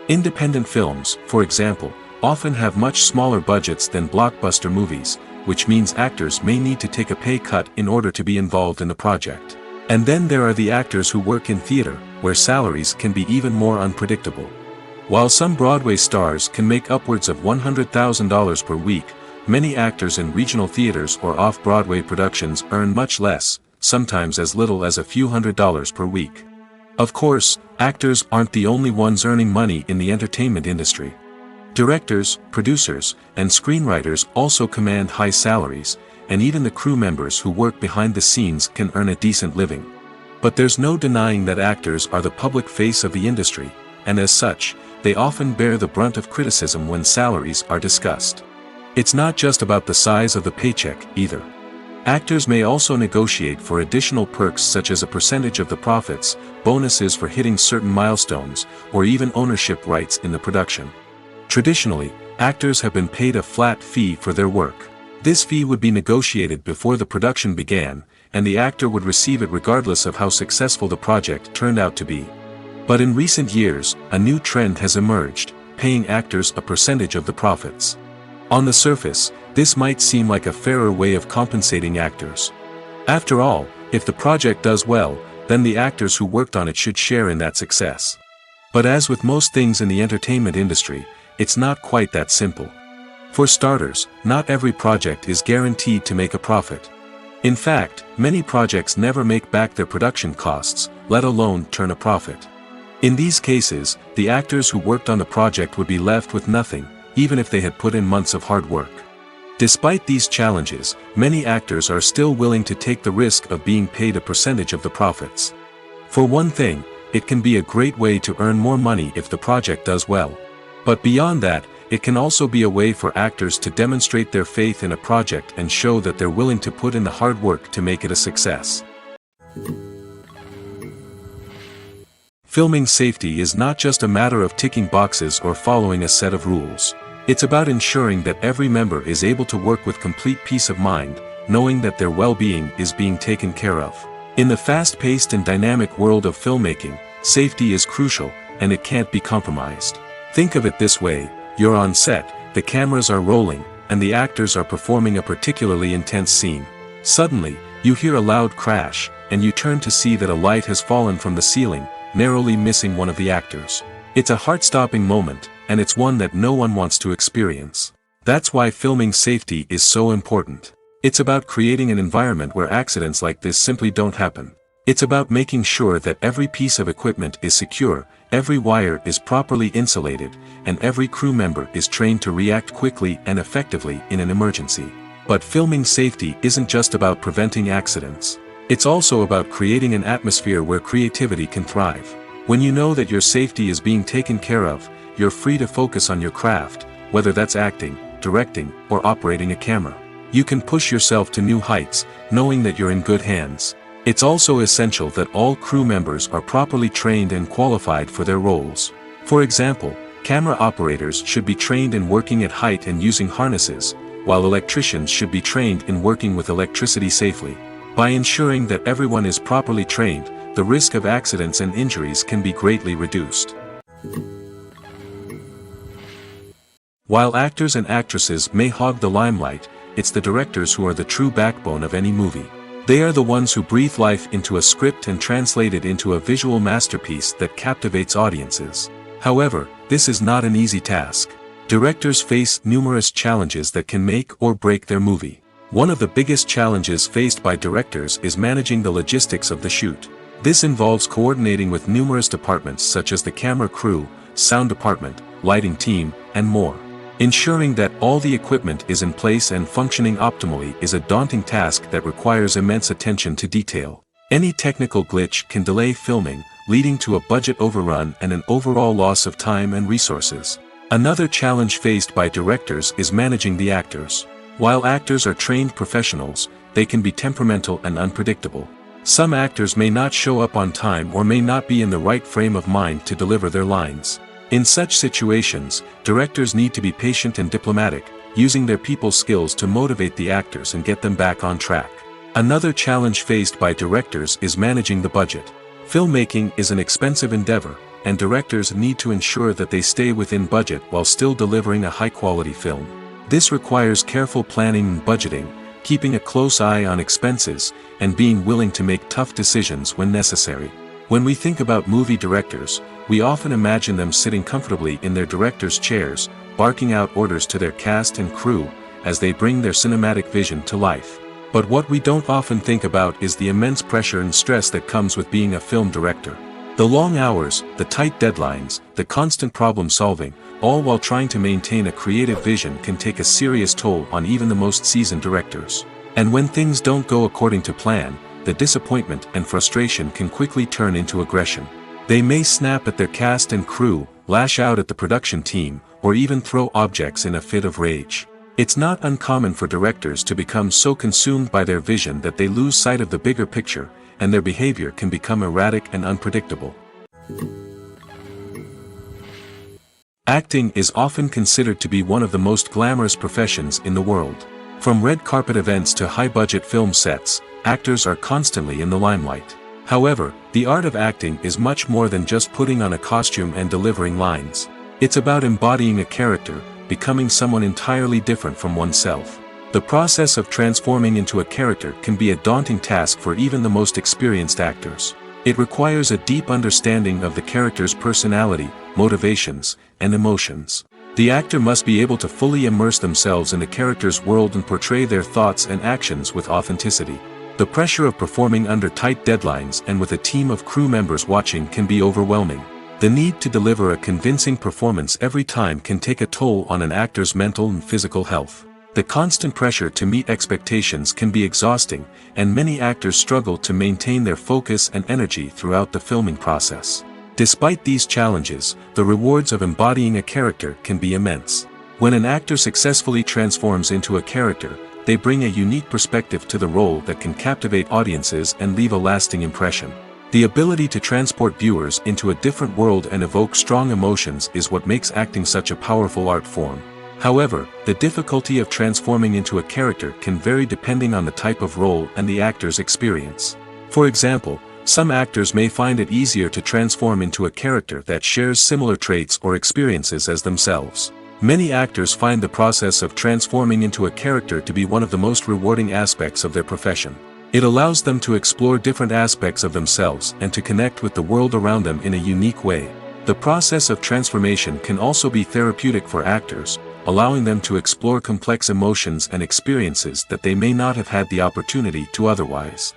Independent films, for example, often have much smaller budgets than blockbuster movies, which means actors may need to take a pay cut in order to be involved in the project. And then there are the actors who work in theater, where salaries can be even more unpredictable. While some Broadway stars can make upwards of $100,000 per week, many actors in regional theaters or off-Broadway productions earn much less, sometimes as little as a few $100s per week. Of course, actors aren't the only ones earning money in the entertainment industry. Directors, producers, and screenwriters also command high salaries, and even the crew members who work behind the scenes can earn a decent living. But there's no denying that actors are the public face of the industry, and as such, they often bear the brunt of criticism when salaries are discussed. It's not just about the size of the paycheck, either. Actors may also negotiate for additional perks such as a percentage of the profits, bonuses for hitting certain milestones, or even ownership rights in the production. Traditionally, actors have been paid a flat fee for their work. This fee would be negotiated before the production began, and the actor would receive it regardless of how successful the project turned out to be. But in recent years, a new trend has emerged, paying actors a percentage of the profits. On the surface, this might seem like a fairer way of compensating actors. After all, if the project does well, then the actors who worked on it should share in that success. But as with most things in the entertainment industry, it's not quite that simple. For starters, not every project is guaranteed to make a profit. In fact, many projects never make back their production costs, let alone turn a profit. In these cases, the actors who worked on the project would be left with nothing, even if they had put in months of hard work. Despite these challenges, many actors are still willing to take the risk of being paid a percentage of the profits. For one thing, it can be a great way to earn more money if the project does well. But beyond that, it can also be a way for actors to demonstrate their faith in a project and show that they're willing to put in the hard work to make it a success. Filming safety is not just a matter of ticking boxes or following a set of rules. It's about ensuring that every member is able to work with complete peace of mind, knowing that their well-being is being taken care of. In the fast-paced and dynamic world of filmmaking, safety is crucial, and it can't be compromised. Think of it this way: you're on set, the cameras are rolling, and the actors are performing a particularly intense scene. Suddenly, you hear a loud crash, and you turn to see that a light has fallen from the ceiling, narrowly missing one of the actors. It's a heart-stopping moment, and it's one that no one wants to experience. That's why filming safety is so important. It's about creating an environment where accidents like this simply don't happen. It's about making sure that every piece of equipment is secure, every wire is properly insulated, and every crew member is trained to react quickly and effectively in an emergency. But filming safety isn't just about preventing accidents. It's also about creating an atmosphere where creativity can thrive. When you know that your safety is being taken care of, you're free to focus on your craft, whether that's acting, directing, or operating a camera. You can push yourself to new heights, knowing that you're in good hands. It's also essential that all crew members are properly trained and qualified for their roles. For example, camera operators should be trained in working at height and using harnesses, while electricians should be trained in working with electricity safely. By ensuring that everyone is properly trained, the risk of accidents and injuries can be greatly reduced. While actors and actresses may hog the limelight, it's the directors who are the true backbone of any movie. They are the ones who breathe life into a script and translate it into a visual masterpiece that captivates audiences. However, this is not an easy task. Directors face numerous challenges that can make or break their movie. One of the biggest challenges faced by directors is managing the logistics of the shoot. This involves coordinating with numerous departments such as the camera crew, sound department, lighting team, and more. Ensuring that all the equipment is in place and functioning optimally is a daunting task that requires immense attention to detail. Any technical glitch can delay filming, leading to a budget overrun and an overall loss of time and resources. Another challenge faced by directors is managing the actors. While actors are trained professionals, they can be temperamental and unpredictable. Some actors may not show up on time or may not be in the right frame of mind to deliver their lines. In such situations, directors need to be patient and diplomatic, using their people skills to motivate the actors and get them back on track. Another challenge faced by directors is managing the budget. Filmmaking is an expensive endeavor, and directors need to ensure that they stay within budget while still delivering a high-quality film. This requires careful planning and budgeting, keeping a close eye on expenses, and being willing to make tough decisions when necessary. When we think about movie directors, we often imagine them sitting comfortably in their director's chairs, barking out orders to their cast and crew, as they bring their cinematic vision to life. But what we don't often think about is the immense pressure and stress that comes with being a film director. The long hours, the tight deadlines, the constant problem solving, all while trying to maintain a creative vision can take a serious toll on even the most seasoned directors. And when things don't go according to plan, the disappointment and frustration can quickly turn into aggression. They may snap at their cast and crew, lash out at the production team, or even throw objects in a fit of rage. It's not uncommon for directors to become so consumed by their vision that they lose sight of the bigger picture, and their behavior can become erratic and unpredictable. Acting is often considered to be one of the most glamorous professions in the world. From red carpet events to high-budget film sets, actors are constantly in the limelight. However, the art of acting is much more than just putting on a costume and delivering lines. It's about embodying a character, becoming someone entirely different from oneself. The process of transforming into a character can be a daunting task for even the most experienced actors. It requires a deep understanding of the character's personality, motivations, and emotions. The actor must be able to fully immerse themselves in the character's world and portray their thoughts and actions with authenticity. The pressure of performing under tight deadlines and with a team of crew members watching can be overwhelming. The need to deliver a convincing performance every time can take a toll on an actor's mental and physical health. The constant pressure to meet expectations can be exhausting, and many actors struggle to maintain their focus and energy throughout the filming process. Despite these challenges, the rewards of embodying a character can be immense. When an actor successfully transforms into a character, they bring a unique perspective to the role that can captivate audiences and leave a lasting impression. The ability to transport viewers into a different world and evoke strong emotions is what makes acting such a powerful art form. However, the difficulty of transforming into a character can vary depending on the type of role and the actor's experience. For example, some actors may find it easier to transform into a character that shares similar traits or experiences as themselves. Many actors find the process of transforming into a character to be one of the most rewarding aspects of their profession. It allows them to explore different aspects of themselves and to connect with the world around them in a unique way. The process of transformation can also be therapeutic for actors, allowing them to explore complex emotions and experiences that they may not have had the opportunity to otherwise.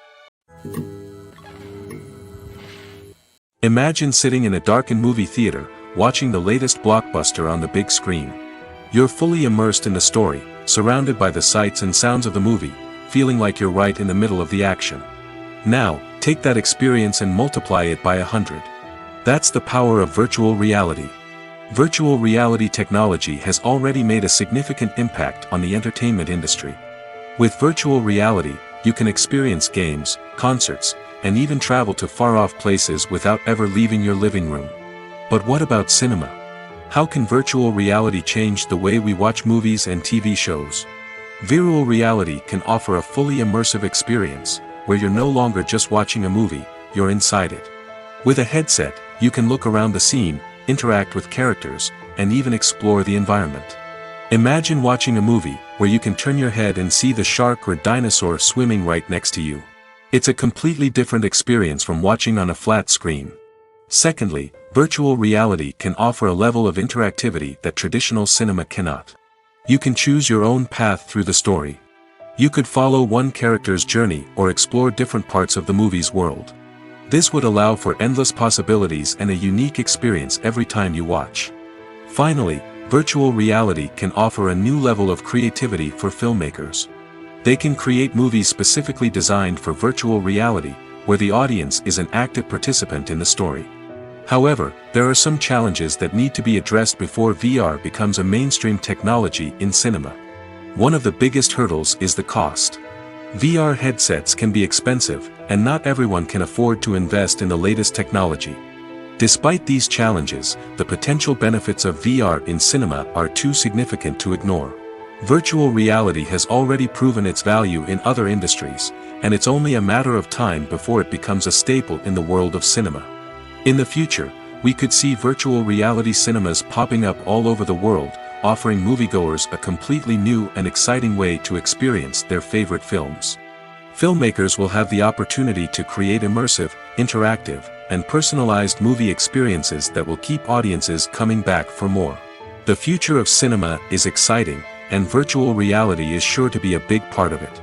Imagine sitting in a darkened movie theater, watching the latest blockbuster on the big screen. You're fully immersed in the story, surrounded by the sights and sounds of the movie, feeling like you're right in the middle of the action. Now, take that experience and multiply it by 100. That's the power of virtual reality. Virtual reality technology has already made a significant impact on the entertainment industry. With virtual reality, you can experience games, concerts, and even travel to far-off places without ever leaving your living room. But what about cinema? How can virtual reality change the way we watch movies and TV shows? Virtual reality can offer a fully immersive experience, where you're no longer just watching a movie, you're inside it. With a headset, you can look around the scene, interact with characters, and even explore the environment. Imagine watching a movie where you can turn your head and see the shark or dinosaur swimming right next to you. It's a completely different experience from watching on a flat screen. Secondly, virtual reality can offer a level of interactivity that traditional cinema cannot. You can choose your own path through the story. You could follow one character's journey or explore different parts of the movie's world. This would allow for endless possibilities and a unique experience every time you watch. Finally, virtual reality can offer a new level of creativity for filmmakers. They can create movies specifically designed for virtual reality, where the audience is an active participant in the story. However, there are some challenges that need to be addressed before VR becomes a mainstream technology in cinema. One of the biggest hurdles is the cost. VR headsets can be expensive, and not everyone can afford to invest in the latest technology. Despite these challenges, the potential benefits of VR in cinema are too significant to ignore. Virtual reality has already proven its value in other industries, and it's only a matter of time before it becomes a staple in the world of cinema. In the future, we could see virtual reality cinemas popping up all over the world, offering moviegoers a completely new and exciting way to experience their favorite films. Filmmakers will have the opportunity to create immersive, interactive, and personalized movie experiences that will keep audiences coming back for more. The future of cinema is exciting, and virtual reality is sure to be a big part of it.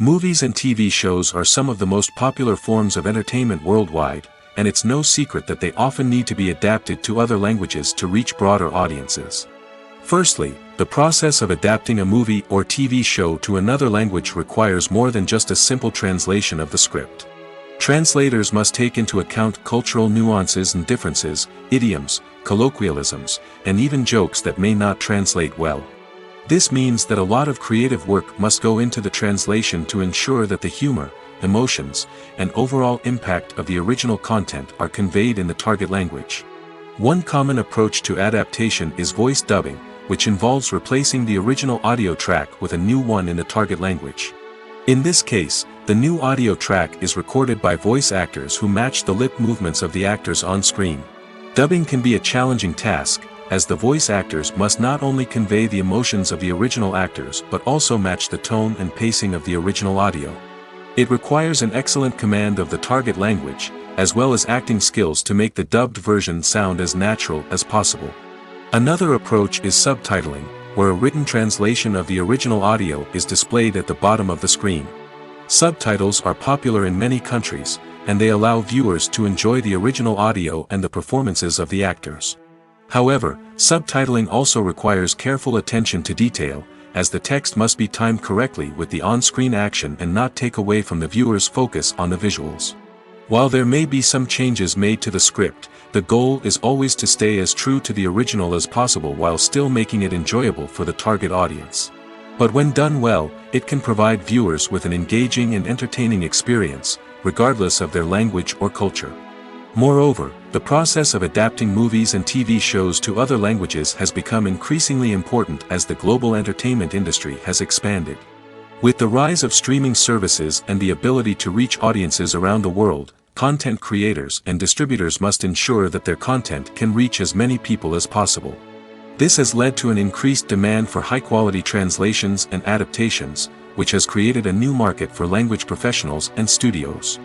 Movies and TV shows are some of the most popular forms of entertainment worldwide, and it's no secret that they often need to be adapted to other languages to reach broader audiences. Firstly, the process of adapting a movie or TV show to another language requires more than just a simple translation of the script. Translators must take into account cultural nuances and differences, idioms, colloquialisms, and even jokes that may not translate well. This means that a lot of creative work must go into the translation to ensure that the humor, emotions, and overall impact of the original content are conveyed in the target language. One common approach to adaptation is voice dubbing, which involves replacing the original audio track with a new one in the target language. In this case, the new audio track is recorded by voice actors who match the lip movements of the actors on screen. Dubbing can be a challenging task, as the voice actors must not only convey the emotions of the original actors but also match the tone and pacing of the original audio. It requires an excellent command of the target language, as well as acting skills to make the dubbed version sound as natural as possible. Another approach is subtitling, where a written translation of the original audio is displayed at the bottom of the screen. Subtitles are popular in many countries, and they allow viewers to enjoy the original audio and the performances of the actors. However, subtitling also requires careful attention to detail, as the text must be timed correctly with the on-screen action and not take away from the viewer's focus on the visuals. While there may be some changes made to the script, the goal is always to stay as true to the original as possible while still making it enjoyable for the target audience. But when done well, it can provide viewers with an engaging and entertaining experience, regardless of their language or culture. Moreover, the process of adapting movies and TV shows to other languages has become increasingly important as the global entertainment industry has expanded. With the rise of streaming services and the ability to reach audiences around the world, content creators and distributors must ensure that their content can reach as many people as possible. This has led to an increased demand for high-quality translations and adaptations, which has created a new market for language professionals and studios.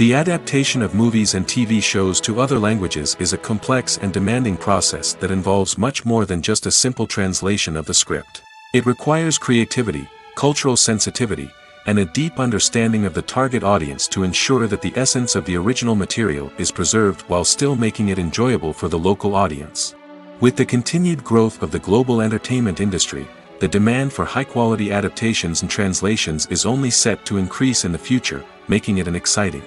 The adaptation of movies and TV shows to other languages is a complex and demanding process that involves much more than just a simple translation of the script. It requires creativity, cultural sensitivity, and a deep understanding of the target audience to ensure that the essence of the original material is preserved while still making it enjoyable for the local audience. With the continued growth of the global entertainment industry, the demand for high-quality adaptations and translations is only set to increase in the future, making it an exciting